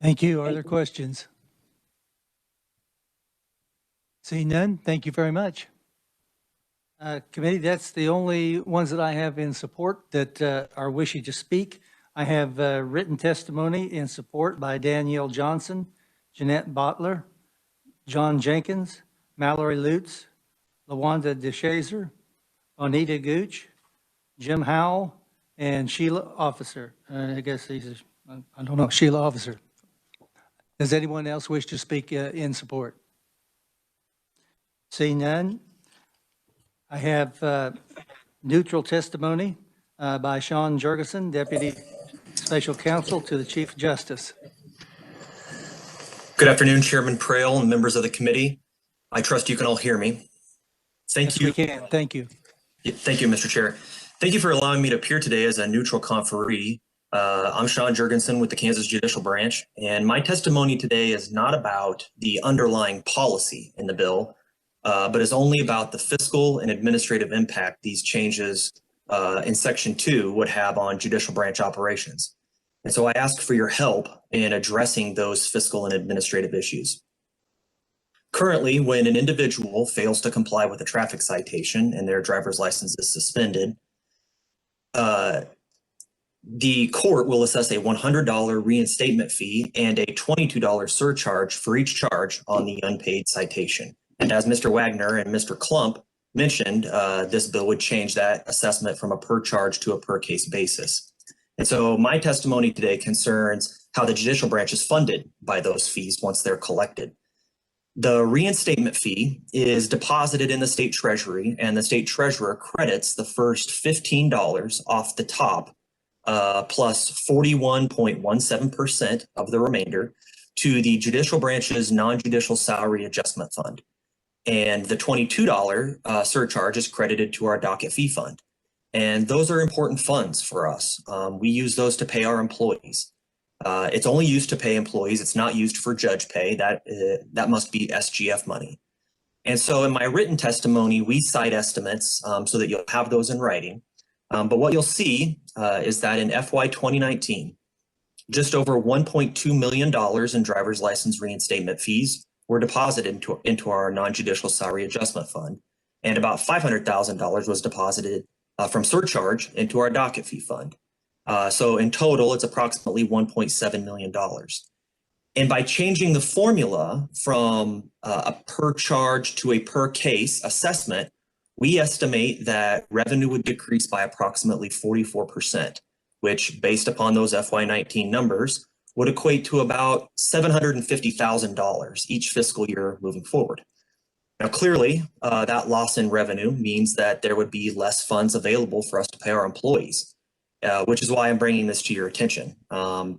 Thank you. Are there questions? Seeing none, thank you very much. Committee, that's the only ones that I have in support that are wishing to speak. I have written testimony in support by Danielle Johnson, Jeanette Bottler, John Jenkins, Mallory Lutz, LaWanda DeShazer, Bonita Gooch, Jim Howell, and Sheila Officer. I guess these are, I don't know, Sheila Officer. Does anyone else wish to speak in support? Seeing none, I have neutral testimony by Sean Jurgensen, Deputy Special Counsel to the Chief Justice. Good afternoon, Chairman Prohl and members of the committee. I trust you can all hear me. Thank you. We can. Thank you. Thank you, Mr. Chair. Thank you for allowing me to appear today as a neutral conferee. I'm Sean Jurgensen with the Kansas Judicial Branch, and my testimony today is not about the underlying policy in the bill, but is only about the fiscal and administrative impact these changes in Section 2 would have on judicial branch operations. And so I ask for your help in addressing those fiscal and administrative issues. Currently, when an individual fails to comply with a traffic citation and their driver's license is suspended, the court will assess a $100 reinstatement fee and a $22 surcharge for each charge on the unpaid citation. And as Mr. Wagner and Mr. Clump mentioned, this bill would change that assessment from a per charge to a per case basis. And so my testimony today concerns how the judicial branch is funded by those fees once they're collected. The reinstatement fee is deposited in the state treasury, and the state treasurer credits the first $15 off the top, plus 41.17% of the remainder to the judicial branch's non-judicial salary adjustment fund. And the $22 surcharge is credited to our docket fee fund. And those are important funds for us. We use those to pay our employees. It's only used to pay employees. It's not used for judge pay. That must be SGF money. And so in my written testimony, we cite estimates so that you'll have those in writing. But what you'll see is that in FY 2019, just over $1.2 million in driver's license reinstatement fees were deposited into our non-judicial salary adjustment fund, and about $500,000 was deposited from surcharge into our docket fee fund. So in total, it's approximately $1.7 million. And by changing the formula from a per charge to a per case assessment, we estimate that revenue would decrease by approximately 44%, which based upon those FY19 numbers would equate to about $750,000 each fiscal year moving forward. Now, clearly, that loss in revenue means that there would be less funds available for us to pay our employees, which is why I'm bringing this to your attention.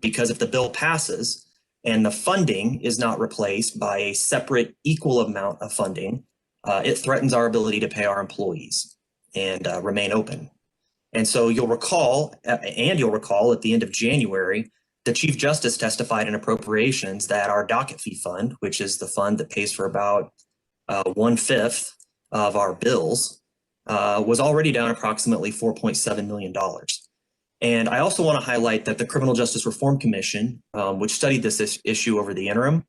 Because if the bill passes and the funding is not replaced by a separate equal amount of funding, it threatens our ability to pay our employees and remain open. And so you'll recall at the end of January, the Chief Justice testified in appropriations that our docket fee fund, which is the fund that pays for about 1/5 of our bills, was already down approximately $4.7 million. And I also want to highlight that the Criminal Justice Reform Commission, which studied this issue over the interim,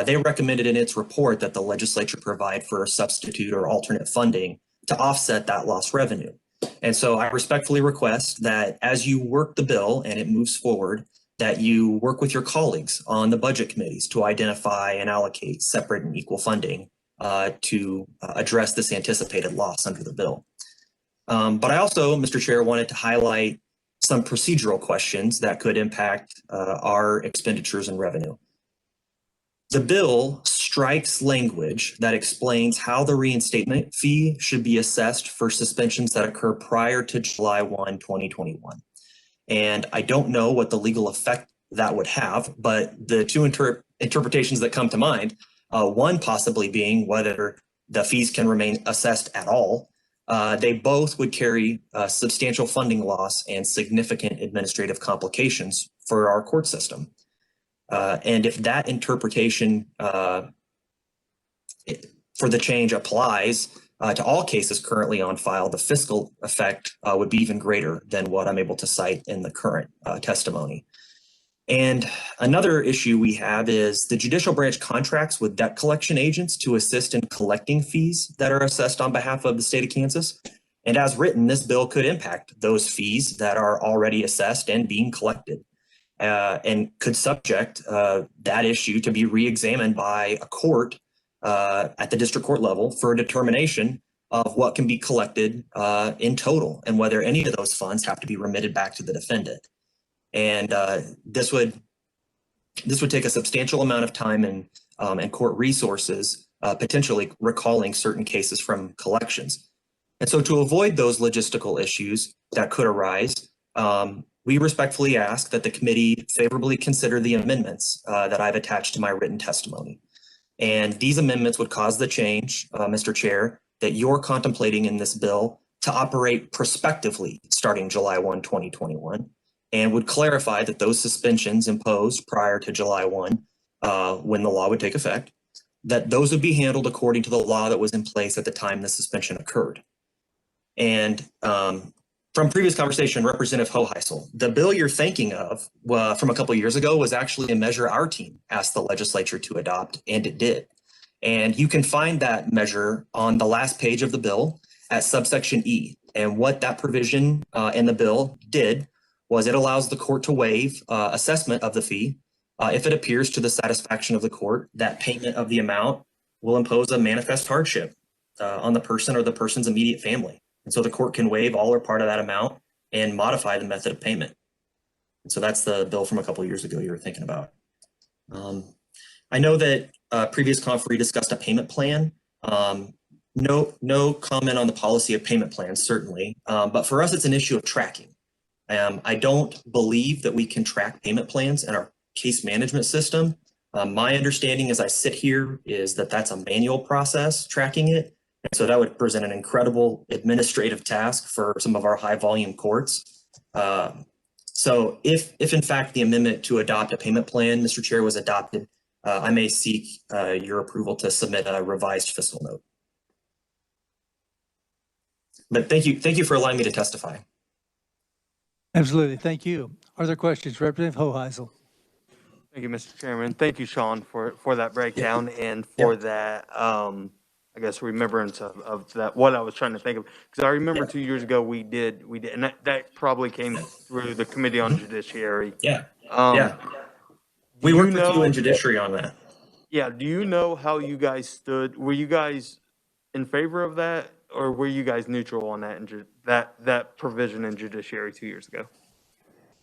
they recommended in its report that the legislature provide for a substitute or alternate funding to offset that lost revenue. And so I respectfully request that as you work the bill and it moves forward, that you work with your colleagues on the budget committees to identify and allocate separate and equal funding to address this anticipated loss under the bill. But I also, Mr. Chair, wanted to highlight some procedural questions that could impact our expenditures and revenue. The bill strikes language that explains how the reinstatement fee should be assessed for suspensions that occur prior to July 1, 2021. And I don't know what the legal effect that would have, but the two interpretations that come to mind, one possibly being whether the fees can remain assessed at all. They both would carry substantial funding loss and significant administrative complications for our court system. And if that interpretation for the change applies to all cases currently on file, the fiscal effect would be even greater than what I'm able to cite in the current testimony. And another issue we have is the judicial branch contracts with debt collection agents to assist in collecting fees that are assessed on behalf of the state of Kansas. And as written, this bill could impact those fees that are already assessed and being collected, and could subject that issue to be reexamined by a court at the district court level for a determination of what can be collected in total and whether any of those funds have to be remitted back to the defendant. And this would take a substantial amount of time and court resources, potentially recalling certain cases from collections. And so to avoid those logistical issues that could arise, we respectfully ask that the committee favorably consider the amendments that I've attached to my written testimony. And these amendments would cause the change, Mr. Chair, that you're contemplating in this bill to operate prospectively starting July 1, 2021. And would clarify that those suspensions imposed prior to July 1, when the law would take effect, that those would be handled according to the law that was in place at the time the suspension occurred. And from previous conversation, Representative Hoheisel, the bill you're thinking of from a couple of years ago was actually a measure our team asked the legislature to adopt, and it did. And you can find that measure on the last page of the bill at subsection E. And what that provision in the bill did was it allows the court to waive assessment of the fee if it appears to the satisfaction of the court that payment of the amount will impose a manifest hardship on the person or the person's immediate family. And so the court can waive all or part of that amount and modify the method of payment. And so that's the bill from a couple of years ago you were thinking about. I know that previous conferee discussed a payment plan. No comment on the policy of payment plans, certainly. But for us, it's an issue of tracking. I don't believe that we can track payment plans in our case management system. My understanding as I sit here is that that's a manual process tracking it. And so that would present an incredible administrative task for some of our high volume courts. So if in fact the amendment to adopt a payment plan, Mr. Chair, was adopted, I may seek your approval to submit a revised fiscal note. But thank you for allowing me to testify. Absolutely. Thank you. Are there questions? Representative Hoheisel. Thank you, Mr. Chairman. Thank you, Sean, for that breakdown and for that, I guess, remembrance of that, what I was trying to think of. Because I remember 2 years ago, we did, and that probably came through the Committee on Judiciary. Yeah. Yeah. We worked with you in Judiciary on that. Yeah. Do you know how you guys stood? Were you guys in favor of that, or were you guys neutral on that and that provision in Judiciary 2 years ago?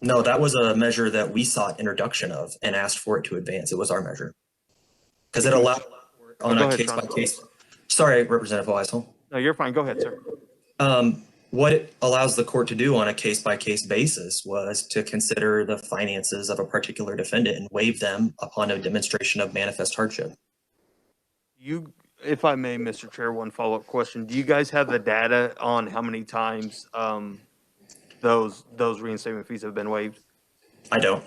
No, that was a measure that we sought introduction of and asked for it to advance. It was our measure. Because it allowed on a case by case. Sorry, Representative Weisel. No, you're fine. Go ahead, sir. What it allows the court to do on a case by case basis was to consider the finances of a particular defendant and waive them upon a demonstration of manifest hardship. If I may, Mr. Chair, one follow-up question. Do you guys have the data on how many times those reinstatement fees have been waived? I don't.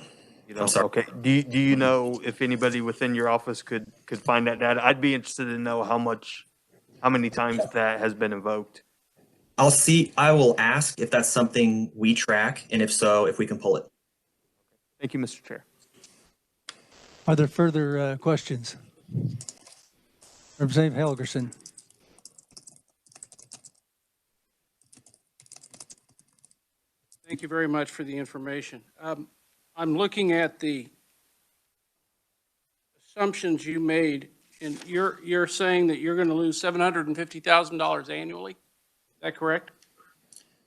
You don't? I'm sorry. Okay. Do you know if anybody within your office could find that data? I'd be interested to know how many times that has been invoked. I will ask if that's something we track, and if so, if we can pull it. Thank you, Mr. Chair. Are there further questions? Representative Helgerson. Thank you very much for the information. I'm looking at the assumptions you made, and you're saying that you're going to lose $750,000 annually. Is that correct?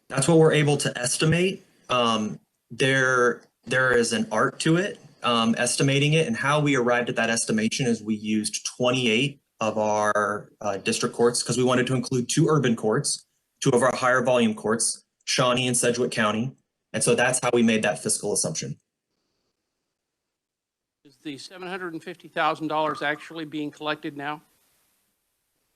That's what we're able to estimate. There is an art to it, estimating it, and how we arrived at that estimation is we used 28 of our district courts because we wanted to include 2 urban courts, 2 of our higher volume courts, Shawnee and Sedgwick County. And so that's how we made that fiscal assumption. Is the $750,000 actually being collected now?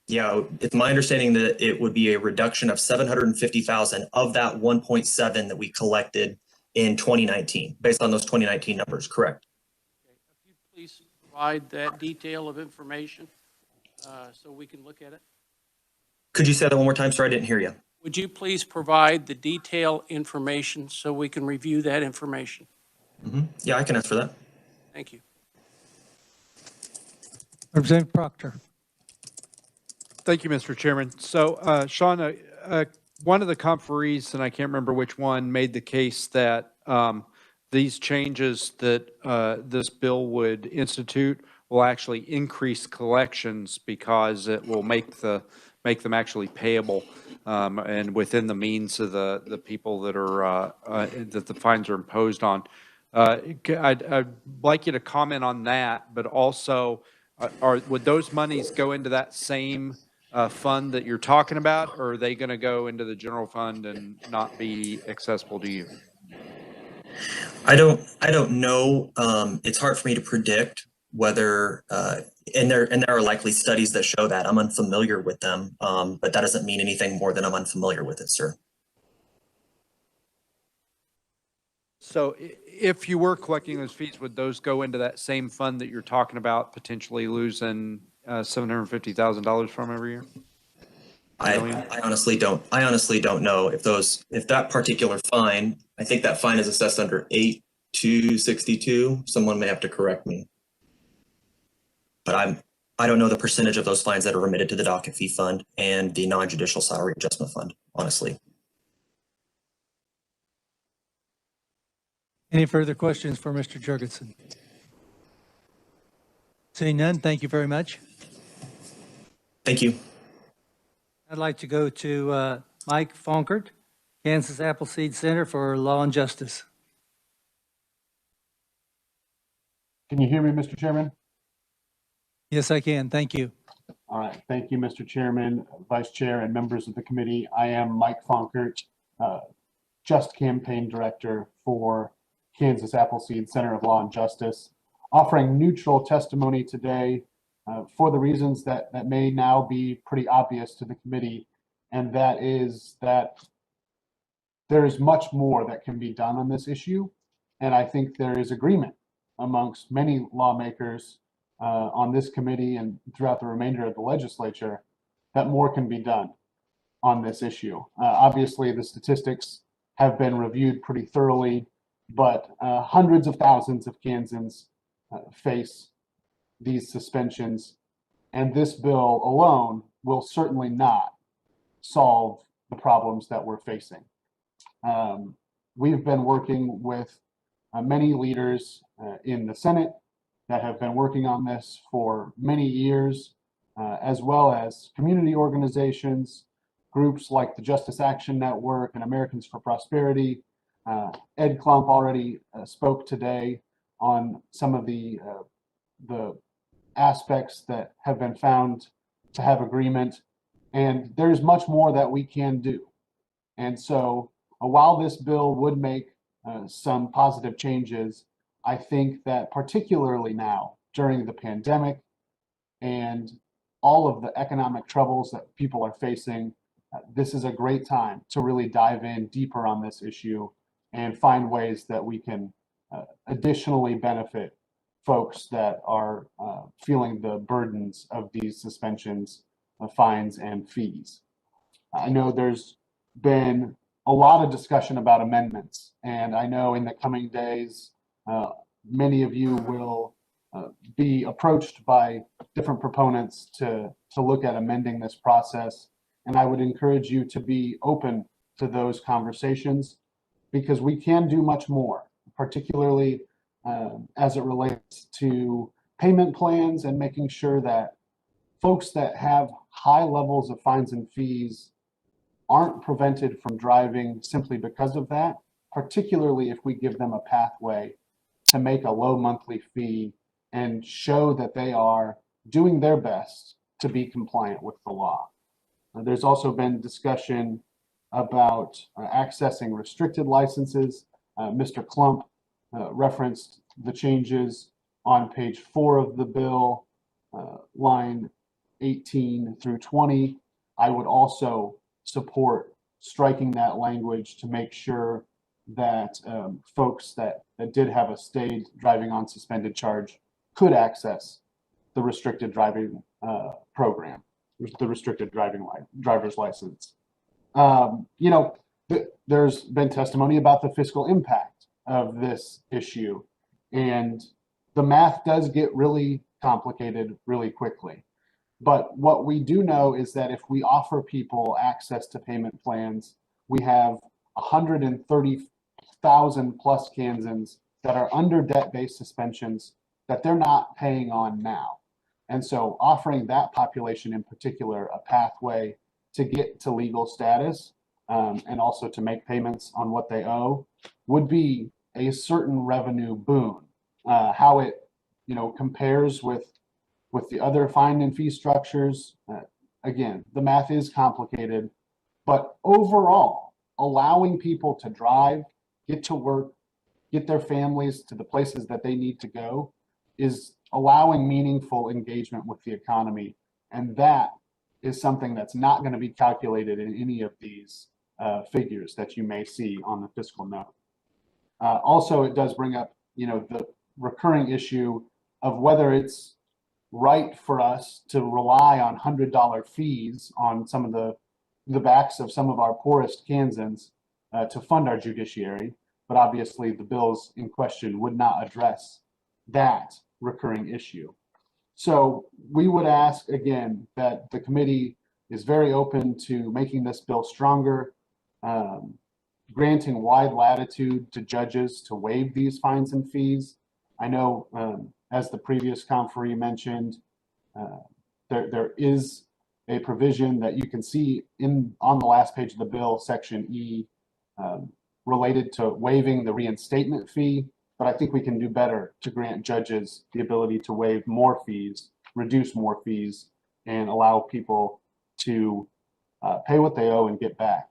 Yeah, it's my understanding that it would be a reduction of 750,000 of that 1.7 that we collected in 2019, based on those 2019 numbers, correct? Okay. If you please provide that detail of information so we can look at it. Could you say that one more time? Sorry, I didn't hear you. Would you please provide the detail information so we can review that information? Yeah, I can ask for that. Thank you. Representative Proctor. Thank you, Mr. Chairman. So, Sean, one of the conferees, and I can't remember which one, made the case that these changes that this bill would institute will actually increase collections because it will make them actually payable and within the means of the people that are that the fines are imposed on. I'd like you to comment on that, but also, would those monies go into that same fund that you're talking about, or are they going to go into the general fund and not be accessible to you? I don't know. It's hard for me to predict whether, and there are likely studies that show that. I'm unfamiliar with them, but that doesn't mean anything more than I'm unfamiliar with it, sir. So if you were collecting those fees, would those go into that same fund that you're talking about potentially losing $750,000 from every year? I honestly don't know if that particular fine, I think that fine is assessed under 8262. Someone may have to correct me. But I don't know the percentage of those fines that are remitted to the docket fee fund and the non-judicial salary adjustment fund, honestly. Any further questions for Mr. Jurgensen? Seeing none, thank you very much. Thank you. I'd like to go to Mike Fonkert, Kansas Appleseed Center for Law and Justice. Can you hear me, Mr. Chairman? Yes, I can. Thank you. All right. Thank you, Mr. Chairman, Vice Chair, and members of the committee. I am Mike Fonkert, Just Campaign Director for Kansas Appleseed Center of Law and Justice, offering neutral testimony today for the reasons that may now be pretty obvious to the committee, and that is that there is much more that can be done on this issue. And I think there is agreement amongst many lawmakers on this committee and throughout the remainder of the legislature that more can be done on this issue. Obviously, the statistics have been reviewed pretty thoroughly, but hundreds of thousands of Kansans face these suspensions, and this bill alone will certainly not solve the problems that we're facing. We've been working with many leaders in the Senate that have been working on this for many years, as well as community organizations, groups like the Justice Action Network and Americans for Prosperity. Ed Klump already spoke today on some of the aspects that have been found to have agreement, and there's much more that we can do. And so while this bill would make some positive changes, I think that particularly now during the pandemic and all of the economic troubles that people are facing, this is a great time to really dive in deeper on this issue and find ways that we can additionally benefit folks that are feeling the burdens of these suspensions, fines, and fees. I know there's been a lot of discussion about amendments, and I know in the coming days, many of you will be approached by different proponents to look at amending this process. And I would encourage you to be open to those conversations, because we can do much more, particularly as it relates to payment plans and making sure that folks that have high levels of fines and fees aren't prevented from driving simply because of that, particularly if we give them a pathway to make a low monthly fee and show that they are doing their best to be compliant with the law. There's also been discussion about accessing restricted licenses. Mr. Klump referenced the changes on page 4 of the bill, line 18 through 20. I would also support striking that language to make sure that folks that did have a stayed driving on suspended charge could access the restricted driving program, the restricted driver's license. You know, there's been testimony about the fiscal impact of this issue, and the math does get really complicated really quickly. But what we do know is that if we offer people access to payment plans, we have 130,000 plus Kansans that are under debt-based suspensions that they're not paying on now. And so offering that population in particular a pathway to get to legal status and also to make payments on what they owe would be a certain revenue boon. How it, you know, compares with the other fine and fee structures, again, the math is complicated, but overall, allowing people to drive, get to work, get their families to the places that they need to go is allowing meaningful engagement with the economy. And that is something that's not going to be calculated in any of these figures that you may see on the fiscal note. Also, it does bring up, you know, the recurring issue of whether it's right for us to rely on $100 fees on some of the backs of some of our poorest Kansans to fund our judiciary. But obviously the bills in question would not address that recurring issue. So we would ask again that the committee is very open to making this bill stronger, granting wide latitude to judges to waive these fines and fees. I know, as the previous conferee mentioned, there is a provision that you can see on the last page of the bill, section E, related to waiving the reinstatement fee. But I think we can do better to grant judges the ability to waive more fees, reduce more fees, and allow people to pay what they owe and get back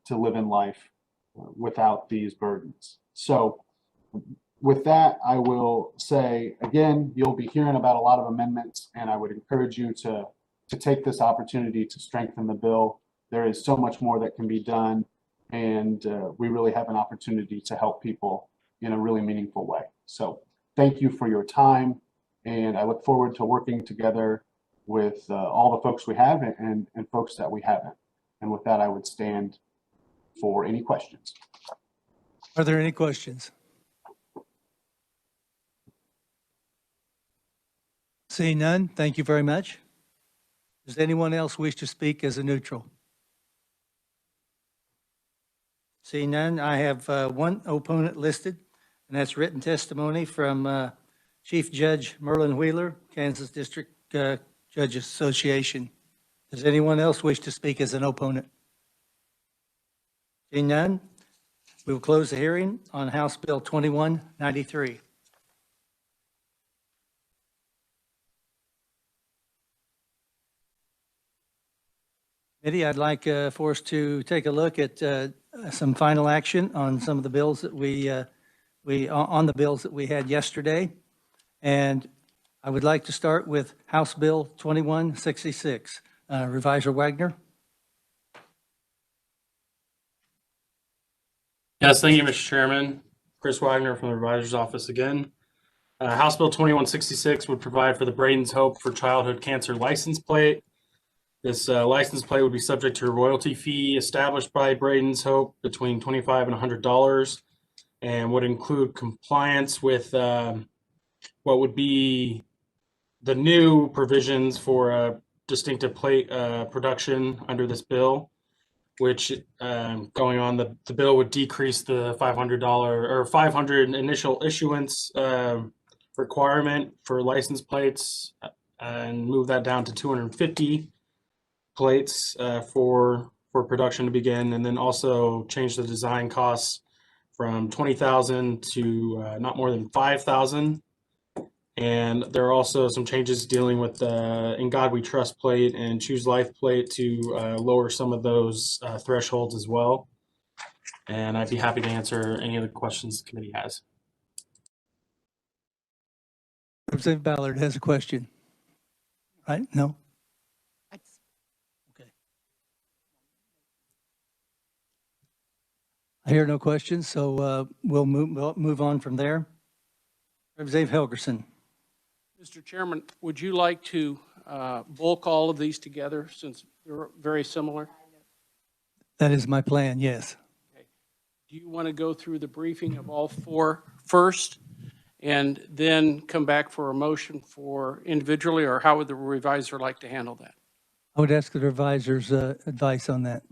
to live in life without these burdens. So with that, I will say, again, you'll be hearing about a lot of amendments, and I would encourage you to take this opportunity to strengthen the bill. There is so much more that can be done, and we really have an opportunity to help people in a really meaningful way. So thank you for your time, and I look forward to working together with all the folks we have and folks that we haven't. And with that, I would stand for any questions. Are there any questions? Seeing none, thank you very much. Does anyone else wish to speak as a neutral? Seeing none, I have one opponent listed, and that's written testimony from Chief Judge Merlin Wheeler, Kansas District Judges Association. Does anyone else wish to speak as an opponent? Seeing none, we will close the hearing on House Bill 2193. Committee, I'd like for us to take a look at some final action on some of the bills that on the bills that we had yesterday. And I would like to start with House Bill 2166. Revisor Wagner. Yes, thank you, Mr. Chairman. Chris Wagner from the Revisor's Office again. House Bill 2166 would provide for the Braden's Hope for Childhood Cancer license plate. This license plate would be subject to a royalty fee established by Braden's Hope between $25 and $100, and would include compliance with what would be the new provisions for distinctive plate production under this bill, which going on, the bill would decrease the $500 or $500 initial issuance requirement for license plates and move that down to 250 plates for production to begin, and then also change the design costs from $20,000 to not more than $5,000. And there are also some changes dealing with the In God We Trust plate and Choose Life plate to lower some of those thresholds as well. And I'd be happy to answer any of the questions the committee has. Representative Ballard has a question. Right? No? Okay. I hear no questions, so we'll move on from there. Representative Helgerson. Mr. Chairman, would you like to bulk all of these together since they're very similar? That is my plan, yes. Okay. Do you want to go through the briefing of all four first and then come back for a motion for individually, or how would the revisor like to handle that? I would ask the revisor's advice on that.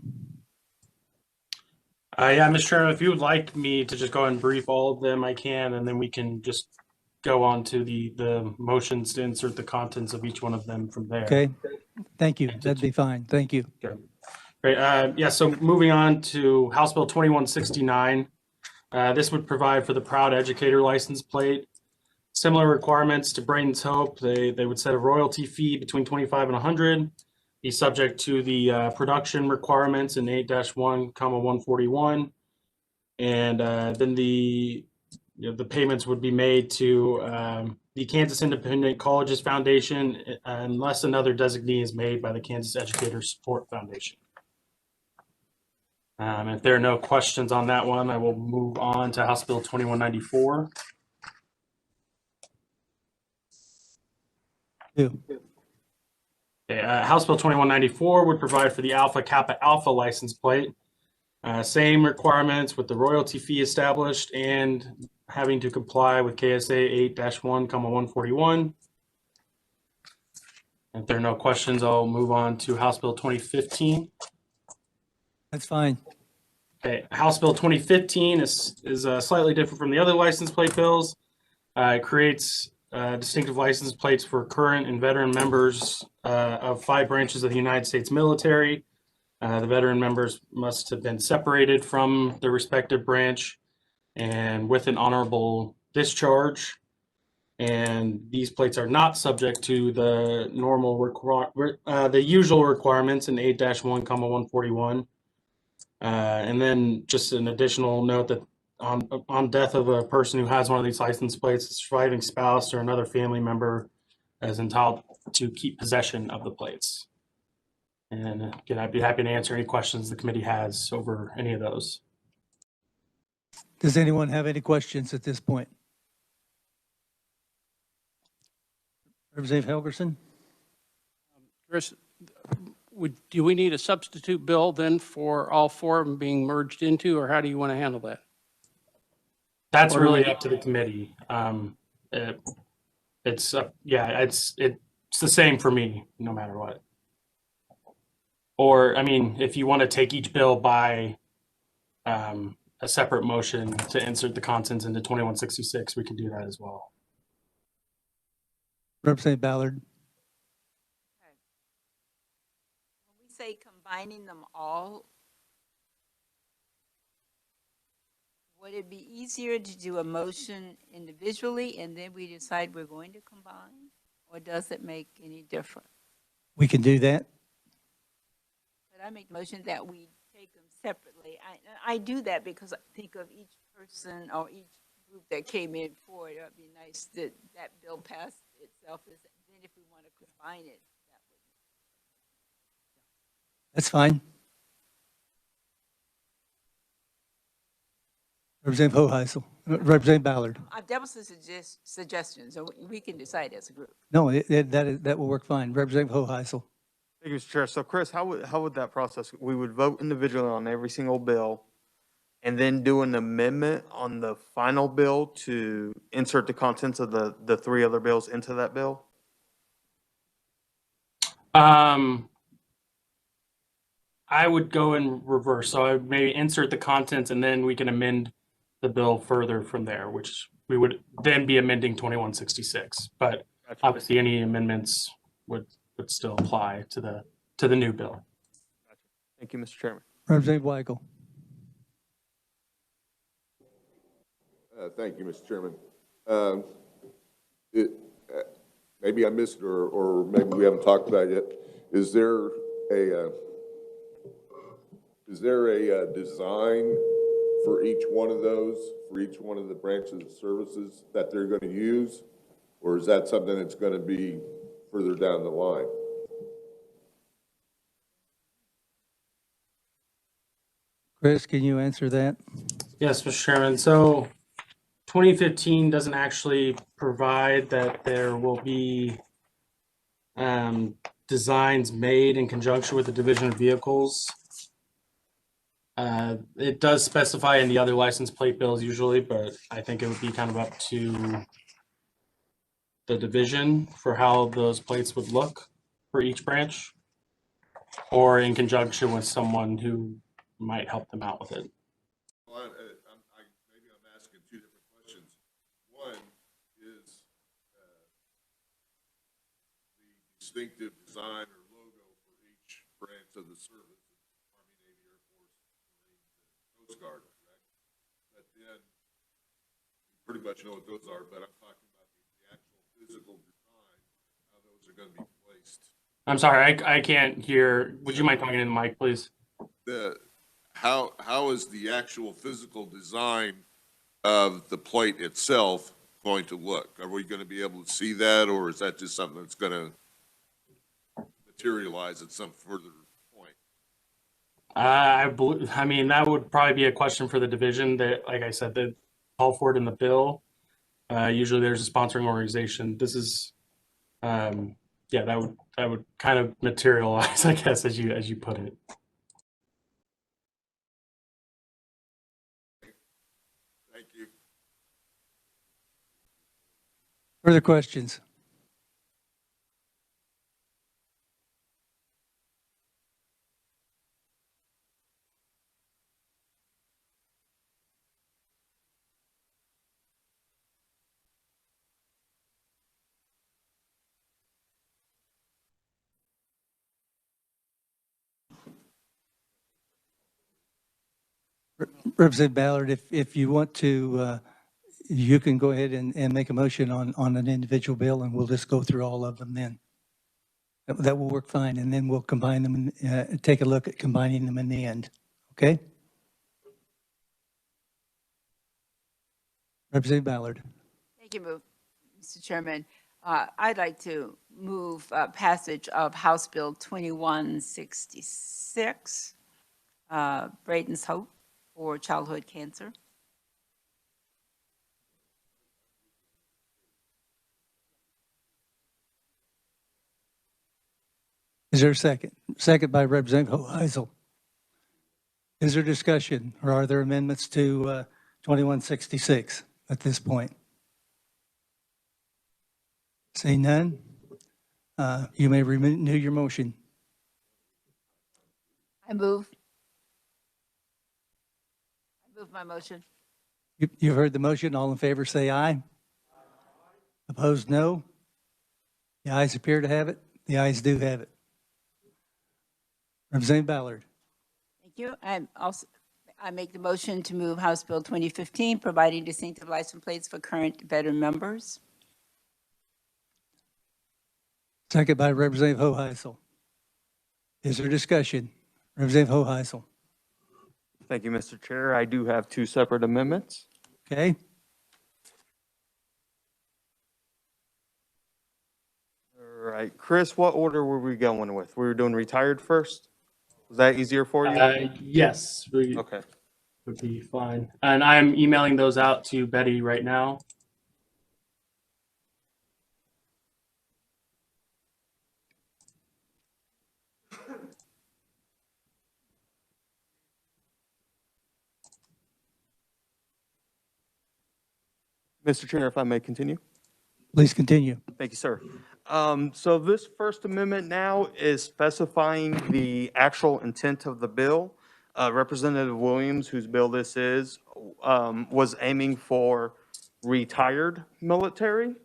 Yeah, Mr. Chairman, if you would like me to just go ahead and brief all of them, I can, and then we can just go on to the motions to insert the contents of each one of them from there. Okay, thank you. That'd be fine. Thank you. Okay. Great. Yeah, so moving on to House Bill 2169. This would provide for the Proud Educator license plate. Similar requirements to Braden's Hope. They would set a royalty fee between $25 and $100. Be subject to the production requirements in 8-1, 141. And then the payments would be made to the Kansas Independent Colleges Foundation unless another designee is made by the Kansas Educator Support Foundation. If there are no questions on that one, I will move on to House Bill 2194. Okay, House Bill 2194 would provide for the Alpha Kappa Alpha license plate. Same requirements with the royalty fee established and having to comply with KSA 8-1, 141. If there are no questions, I'll move on to House Bill 2015. That's fine. Okay, House Bill 2015 is slightly different from the other license plate bills. It creates distinctive license plates for current and veteran members of 5 branches of the United States military. The veteran members must have been separated from their respective branch and with an honorable discharge. And these plates are not subject to the normal the usual requirements in 8-1, 141. And then just an additional note that on death of a person who has one of these license plates, the surviving spouse or another family member is entitled to keep possession of the plates. And again, I'd be happy to answer any questions the committee has over any of those. Does anyone have any questions at this point? Representative Helgerson? Chris, do we need a substitute bill then for all four of them being merged into, or how do you want to handle that? That's Or do really we- up to the committee. It's the same for me, no matter what. Or, I mean, if you want to take each bill by a separate motion to insert the contents into 2166, we can do that as well. Representative Ballard? When we say combining them all, would it be easier to do a motion individually and then we decide we're going to combine? Or does it make any difference? We can do that. Could I make the motion that we take them separately? I do that because I think of each person or each group that came in for it. It would be nice that that bill passed itself. Then if we want to combine it, that would. That's fine. Representative Hoheisel, Representative Ballard. That was a suggestion, so we can decide as a group. No, that will work fine. Representative Hoheisel. Thank you, Mr. Chair. So Chris, how would that process? We would vote individually on every single bill and then do an amendment on the final bill to insert the contents of the three other bills into that bill? I would go in reverse. So I would maybe insert the contents and then we can amend the bill further from there, which we would then be amending 2166. But obviously any amendments would still apply to the new bill. Thank you, Mr. Chairman. Representative Weigel. Thank you, Mr. Chairman. Maybe I missed it or maybe we haven't talked about it yet. Is there a design for each one of those, for each one of the branches of services that they're going to use? Or is that something that's going to be further down the line? Chris, can you answer that? Yes, Mr. Chairman. So 2015 doesn't actually provide that there will be designs made in conjunction with the Division of Vehicles. It does specify in the other license plate bills usually, but I think it would be kind of up to the division for how those plates would look for each branch, or in conjunction with someone who might help them out with it. Well, maybe I'm asking two different questions. One is the distinctive design or logo for each branch of the service, Army, Navy, Air Force, Marines, and Coast Guard, correct? But then we pretty much know what those are, but I'm talking about the actual physical design, how those are going to be placed. I'm sorry, I can't hear. Would you mind talking in the mic, please? How is the actual physical design of the plate itself going to look? Are we going to be able to see that, or is that just something that's going to materialize at some further point? I mean, that would probably be a question for the division. That, like I said, that call for it in the bill. Usually, there's a sponsoring organization. This is, yeah, that would kind of materialize, I guess, as you put it. Thank you. Further questions? Representative Ballard, if you want to, you can go ahead and make a motion on an individual bill, and we'll just go through all of them then. That will work fine, and then we'll combine them and take a look at combining them in the end. Okay? Representative Ballard. Thank you, Mr. Chairman. I'd like to move passage of House Bill 2166, Braden's Hope for childhood cancer. Is there a second? Second by Representative Hoheisel. Is there discussion or are there amendments to 2166 at this point? Seeing none, you may renew your motion. I move my motion. You've heard the motion. All in favor, say aye. Opposed, no. The ayes appear to have it. The ayes do have it. Representative Ballard. Thank you. I make the motion to move House Bill 2015, providing distinctive license plates for current veteran members. Second by Representative Hoheisel. Is there discussion? Representative Hoheisel. Thank you, Mr. Chair. I do have two separate amendments. Okay. All right, Chris, what order were we going with? We were doing retired first? Was that easier for you? Yes, Okay. would be fine. And I'm emailing those out to Betty right now. Mr. Chair, if I may continue? Please continue. Thank you, sir. So this First Amendment now is specifying the actual intent of the bill. Representative Williams, whose bill this is, was aiming for retired military.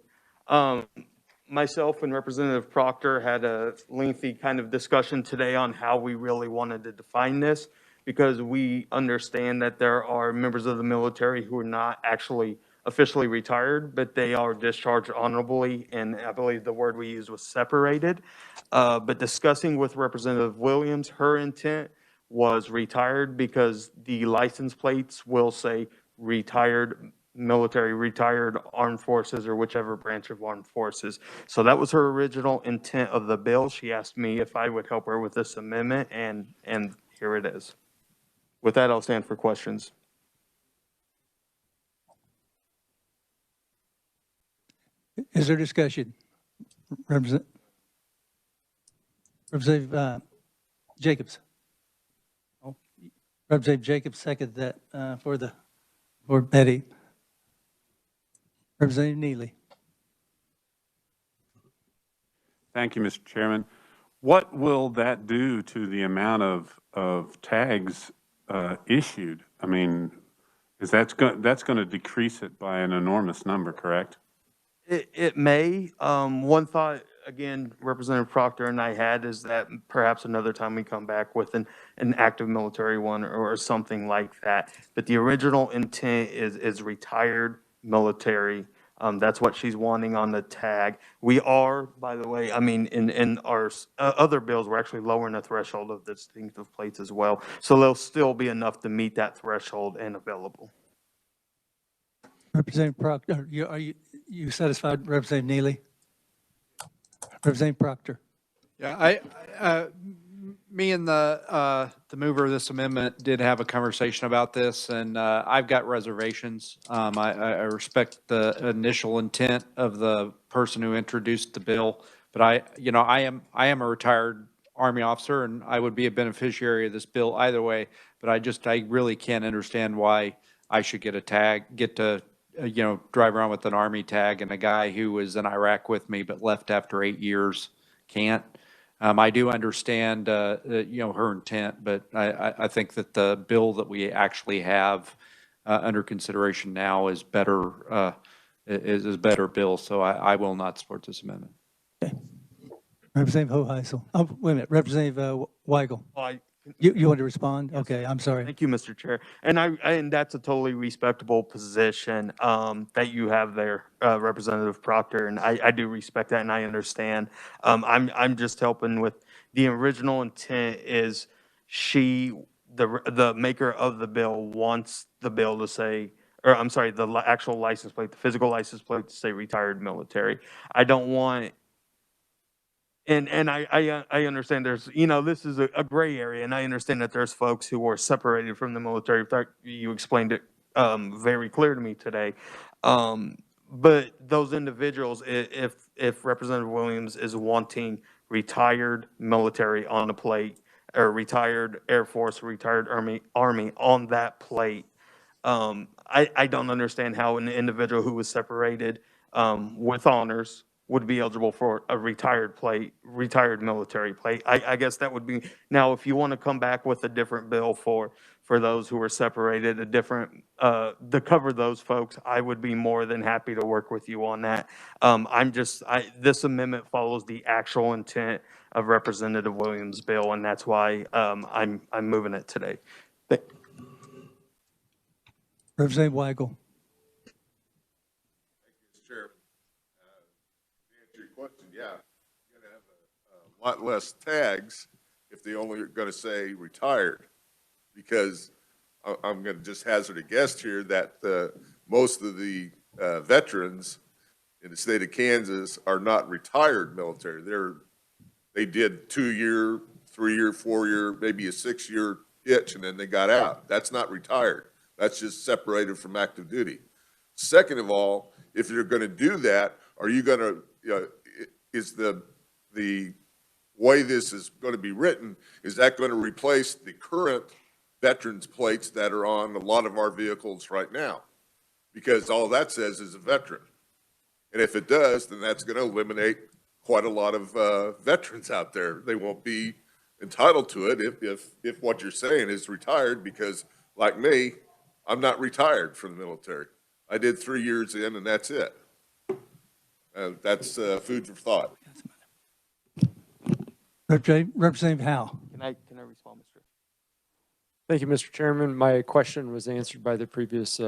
Myself and Representative Proctor had a lengthy kind of discussion today on how we really wanted to define this, because we understand that there are members of the military who are not actually officially retired, but they are discharged honorably, and I believe the word we used was separated. But discussing with Representative Williams, her intent was retired because the license plates will say retired military, retired armed forces, or whichever branch of armed forces. So that was her original intent of the bill. She asked me if I would help her with this amendment, and here it is. With that, I'll stand for questions. Is there discussion? Representative Jacobs. Oh, Representative Jacobs seconded that for Betty. Representative Neely. Thank you, Mr. Chairman. What will that do to the amount of tags issued? I mean, that's going to decrease it by an enormous number, correct? It may. One thought, again, Representative Proctor and I had is that perhaps another time we come back with an active military one or something like that. But the original intent is retired military. That's what she's wanting on the tag. We are, by the way, I mean, in our other bills, we're actually lowering the threshold of the distinctive plates as well. So there'll still be enough to meet that threshold and available. Representative Proctor, are you satisfied, Representative Neely? Representative Proctor. Yeah, me and the mover of this amendment did have a conversation about this, and I've got reservations. I respect the initial intent of the person who introduced the bill, but I am a retired Army officer, and I would be a beneficiary of this bill either way. But I really can't understand why I should get a tag, drive around with an Army tag, and a guy who was in Iraq with me but left after 8 years can't. I do understand, her intent, but I think that the bill that we actually have under consideration now is better, is a better bill. So I will not support this amendment. Okay. Representative Hoheisel. Oh, wait a minute. Representative Weigel. You want to respond? Okay, I'm sorry. Thank you, Mr. Chair. And that's a totally respectable position that you have there, Representative Proctor, and I do respect that and I understand. I'm just helping with the original intent is the maker of the bill wants the bill to say, or I'm sorry, the actual license plate, the physical license plate to say retired military. I don't want. And I understand there's, this is a gray area, and I understand that there's folks who are separated from the military. In fact, you explained it very clear to me today. But those individuals, if Representative Williams is wanting retired military on the plate, or retired Air Force, retired Army on that plate. I don't understand how an individual who was separated with honors would be eligible for a retired plate, retired military plate. I guess that would be, now, if you want to come back with a different bill for those who were separated, a different, to cover those folks, I would be more than happy to work with you on that. This amendment follows the actual intent of Representative Williams' bill, and that's why I'm moving it today. Representative Weigel. Mr. Chairman, to answer your question, yeah, you're going to have a lot less tags if they only are going to say retired, because I'm going to just hazard a guess here that most of the veterans in the state of Kansas are not retired military. They did 2-year, 3-year, 4-year, maybe a 6-year hitch, and then they got out. That's not retired. That's just separated from active duty. Second of all, if you're going to do that, are you going to, is the way this is going to be written, is that going to replace the current veterans plates that are on a lot of our vehicles right now? Because all that says is a veteran. And if it does, then that's going to eliminate quite a lot of veterans out there. They won't be entitled to it if what you're saying is retired, because like me, I'm not retired from the military. I did 3 years in, and that's it. That's food for thought. Representative Howe. Can I respond, Mr.? Thank you, Mr. Chairman. My question was answered by the previous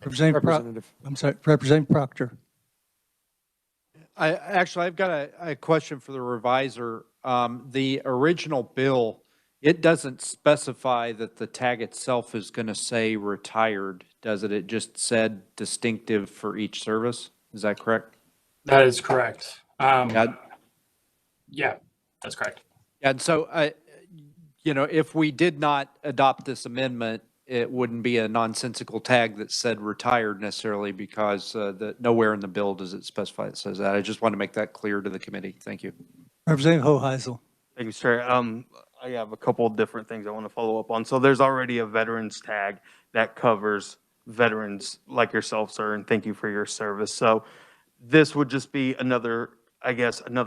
representative. I'm sorry, Representative Proctor. I've got a question for the reviser. The original bill, it doesn't specify that the tag itself is going to say retired, does it? It just said distinctive for each service. Is that correct? That is correct. Yeah, that's correct. And so, if we did not adopt this amendment, it wouldn't be a nonsensical tag that said retired necessarily, because nowhere in the bill does it specify it says that. I just want to make that clear to the committee. Thank you. Representative Hoheisel. Thank you, sir. I have a couple of different things I want to follow up on. So there's already a veterans tag that covers veterans like yourself, sir, and thank you for your service. So this would just be another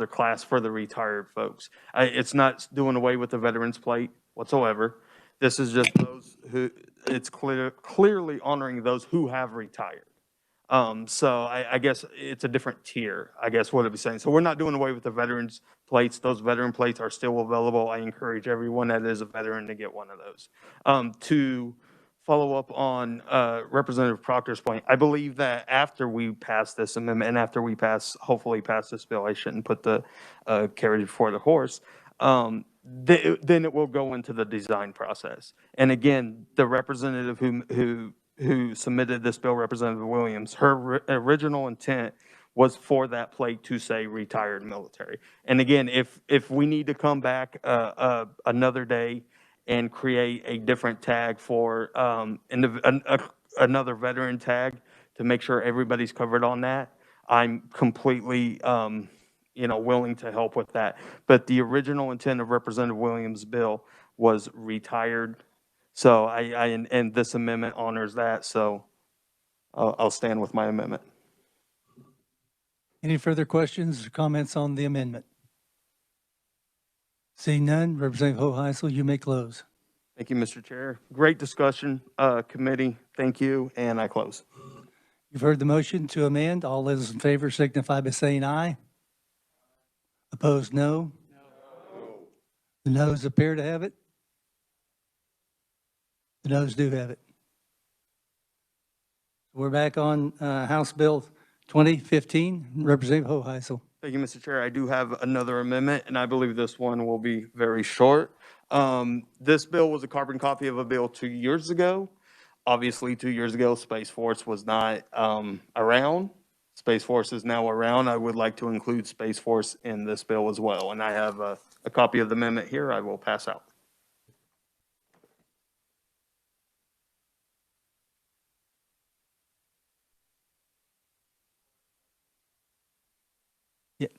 class for the retired folks. It's not doing away with the veterans plate whatsoever. This is just those who, it's clearly honoring those who have retired. So I guess it's a different tier, I guess what I'd be saying. So we're not doing away with the veterans plates. Those veteran plates are still available. I encourage everyone that is a veteran to get one of those. To follow up on Representative Proctor's point, I believe that after we pass this amendment and after we hopefully pass this bill, I shouldn't put the carriage before the horse, then it will go into the design process. And again, the representative who submitted this bill, Representative Williams, her original intent was for that plate to say retired military. And again, if we need to come back another day and create a different tag for another veteran tag to make sure everybody's covered on that, I'm completely willing to help with that. But the original intent of Representative Williams' bill was retired. So and this amendment honors that. So I'll stand with my amendment. Any further questions or comments on the amendment? Seeing none, Representative Hoheisel, you may close. Thank you, Mr. Chair. Great discussion, committee. Thank you, and I close. You've heard the motion to amend. All those in favor signify by saying aye. Opposed, no. The noes appear to have it. The noes do have it. We're back on House Bill 2015. Representative Hoheisel. Thank you, Mr. Chair. I do have another amendment, and I believe this one will be very short. This bill was a carbon copy of a bill 2 years ago. Obviously, 2 years ago, Space Force was not around. Space Force is now around. I would like to include Space Force in this bill as well. And I have a copy of the amendment here I will pass out.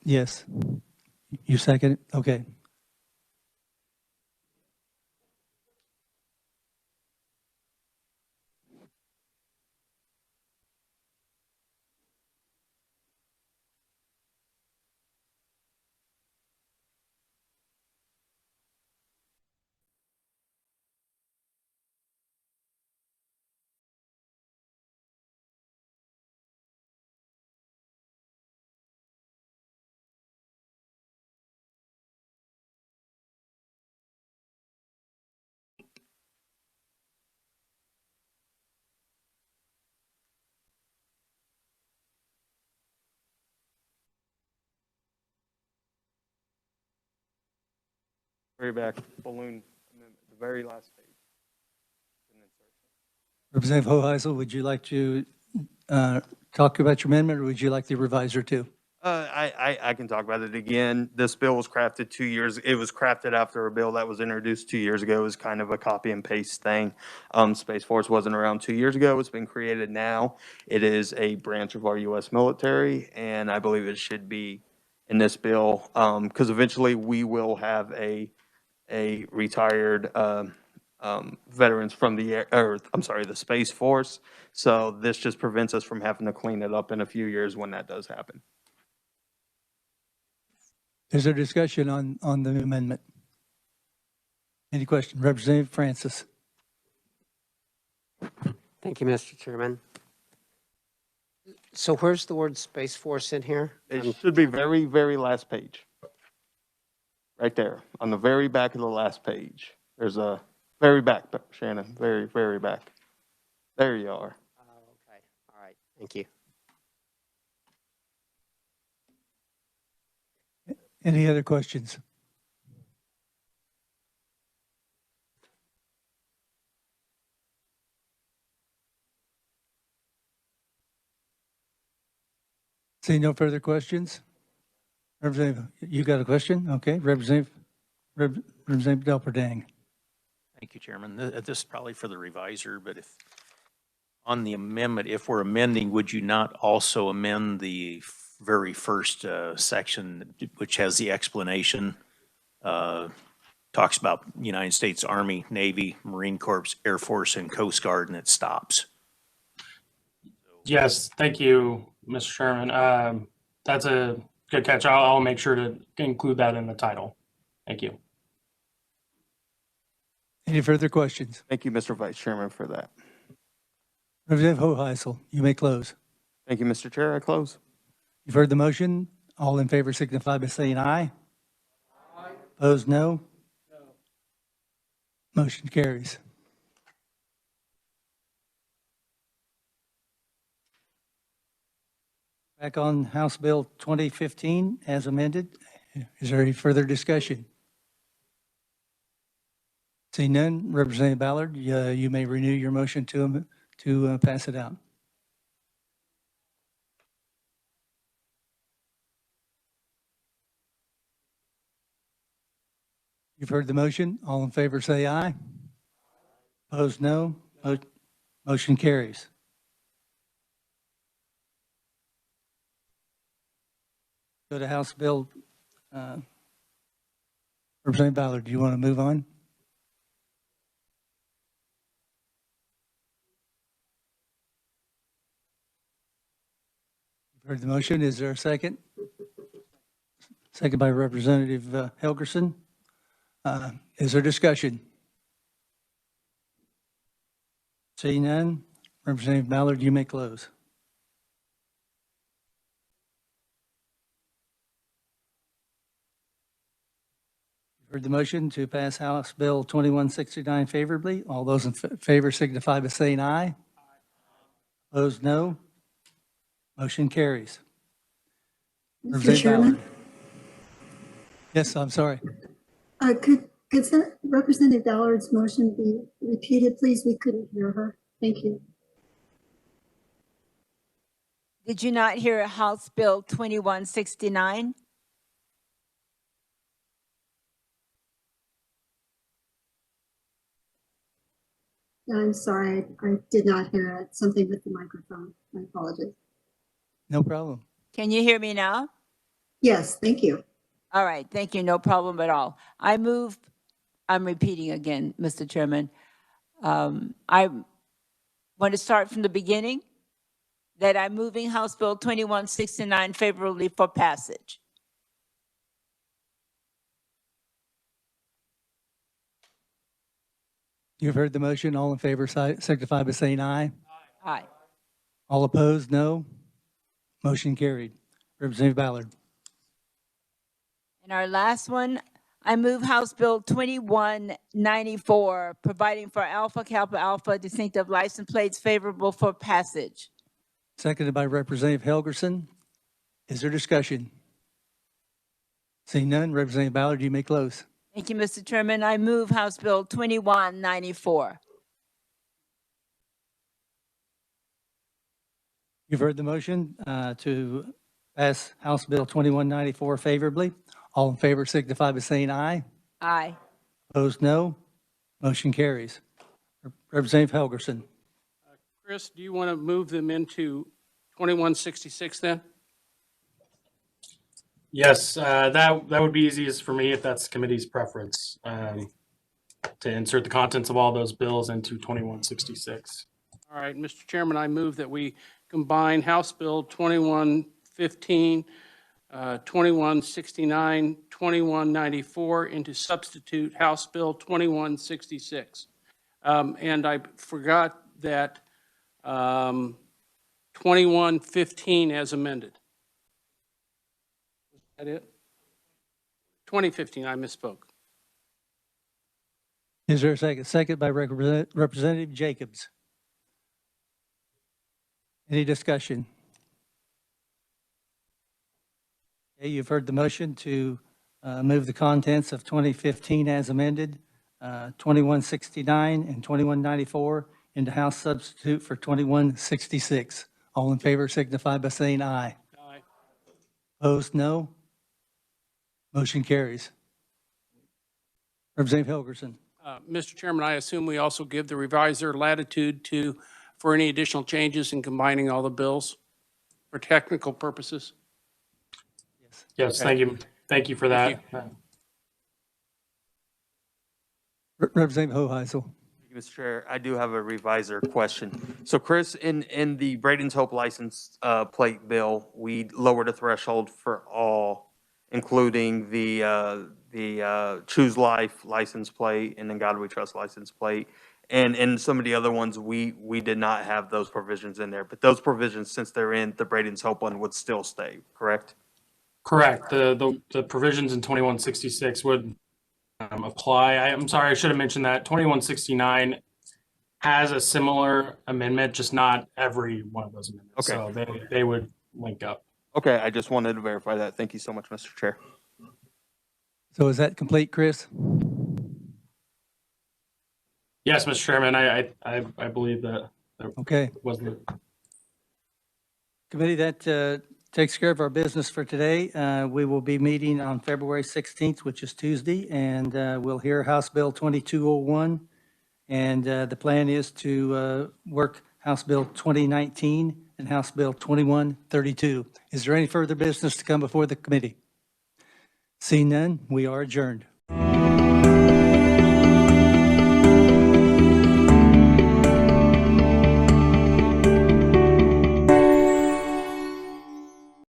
Yes. You second it? Okay. Very back, balloon, amendment, the very last page. Representative Hoheisel, would you like to talk about your amendment, or would you like the revisor to? I can talk about it again. This bill was crafted 2 years, it was crafted after a bill that was introduced 2 years ago. It was kind of a copy and paste thing. Space Force wasn't around 2 years ago. It's been created now. It is a branch of our U.S. military, and I believe it should be in this bill, because eventually we will have a retired veterans from the Space Force. So this just prevents us from having to clean it up in a few years when that does happen. Is there discussion on the amendment? Any question? Representative Francis. Thank you, Mr. Chairman. So where's the word Space Force in here? It should be very, very last page. Right there, on the very back of the last page. There's a very back, Shannon, very, very back. There you are. Okay, all right, thank you. Any other questions? See no further questions? Representative, you got a question? Okay, Representative Delperdang. Thank you, Chairman. This is probably for the revisor, but if, on the amendment, if we're amending, would you not also amend the very first section, which has the explanation, talks about United States Army, Navy, Marine Corps, Air Force, and Coast Guard, and it stops? Yes, thank you, Mr. Chairman. That's a good catch. I'll make sure to include that in the title. Thank you. Any further questions? Thank you, Mr. Vice Chairman, for that. Representative Hoheisel, you may close. Thank you, Mr. Chair. I close. You've heard the motion. All in favor signify by saying aye. Aye. Opposed, no? No. Motion carries. Back on House Bill 2015 as amended. Is there any further discussion? Seeing none, Representative Ballard, you may renew your motion to pass it out. You've heard the motion. All in favor say aye. Opposed, no. Motion carries. Go to House Bill. Representative Ballard, do you want to move on? You've heard the motion. Is there a second? Second by Representative Helgerson. Is there discussion? Seeing none, Representative Ballard, you may close. You've heard the motion to pass House Bill 2169 favorably. All those in favor signify by saying aye. Opposed, no. Motion carries. Mr. Chairman? Yes, I'm sorry. Could Representative Ballard's motion be repeated, please? We couldn't hear her. Thank you. Did you not hear House Bill 2169? I'm sorry, I did not hear it. Something with the microphone. My apologies. No problem. Can you hear me now? Yes, thank you. All right, thank you, no problem at all. I'm repeating again, Mr. Chairman. I want to start from the beginning, that I'm moving House Bill 2169 favorably for passage. You've heard the motion. All in favor signify by saying aye. Aye. All opposed, no. Motion carried. Representative Ballard. And our last one, I move House Bill 2194, providing for Alpha Kappa Alpha distinctive license plates favorable for passage. Seconded by Representative Helgerson. Is there discussion? Seeing none, Representative Ballard, you may close. Thank you, Mr. Chairman. I move House Bill 2194. You've heard the motion to pass House Bill 2194 favorably. All in favor signify by saying aye. Aye. Opposed, no. Motion carries. Representative Helgerson. Chris, do you want to move them into 2166 then? Yes, that would be easiest for me if that's the committee's preference, to insert the contents of all those bills into 2166. All right, Mr. Chairman, I move that we combine House Bill 2115, 2169, 2194 into substitute House Bill 2166. And I forgot that 2115 as amended. Is that it? 2015, I misspoke. Is there a second? Second by Representative Jacobs. Any discussion? Okay, you've heard the motion to move the contents of 2015 as amended, 2169 and 2194 into House substitute for 2166. All in favor signify by saying aye. Aye. Opposed, no. Motion carries. Representative Helgerson. Mr. Chairman, I assume we also give the reviser latitude for any additional changes in combining all the bills for technical purposes. Yes, thank you. Thank you for that. Representative Hoheisel. Mr. Chair, I do have a reviser question. So Chris, in the Braden's Hope license plate bill, we lowered the threshold for all, including the Choose Life license plate and then God We Trust license plate. And in some of the other ones, we did not have those provisions in there. But those provisions, since they're in the Braden's Hope one, would still stay, correct? Correct. The provisions in 2166 would apply. I'm sorry, I should have mentioned that 2169 has a similar amendment, just not every one of those amendments. Okay. So they would link up. Okay, I just wanted to verify that. Thank you so much, Mr. Chair. So is that complete, Chris? Yes, Mr. Chairman, I believe that. Okay. Wasn't. Committee, that takes care of our business for today. We will be meeting on February 16th, which is Tuesday, and we'll hear House Bill 2201. And the plan is to work House Bill 2019 and House Bill 2132. Is there any further business to come before the committee? Seeing none, we are adjourned.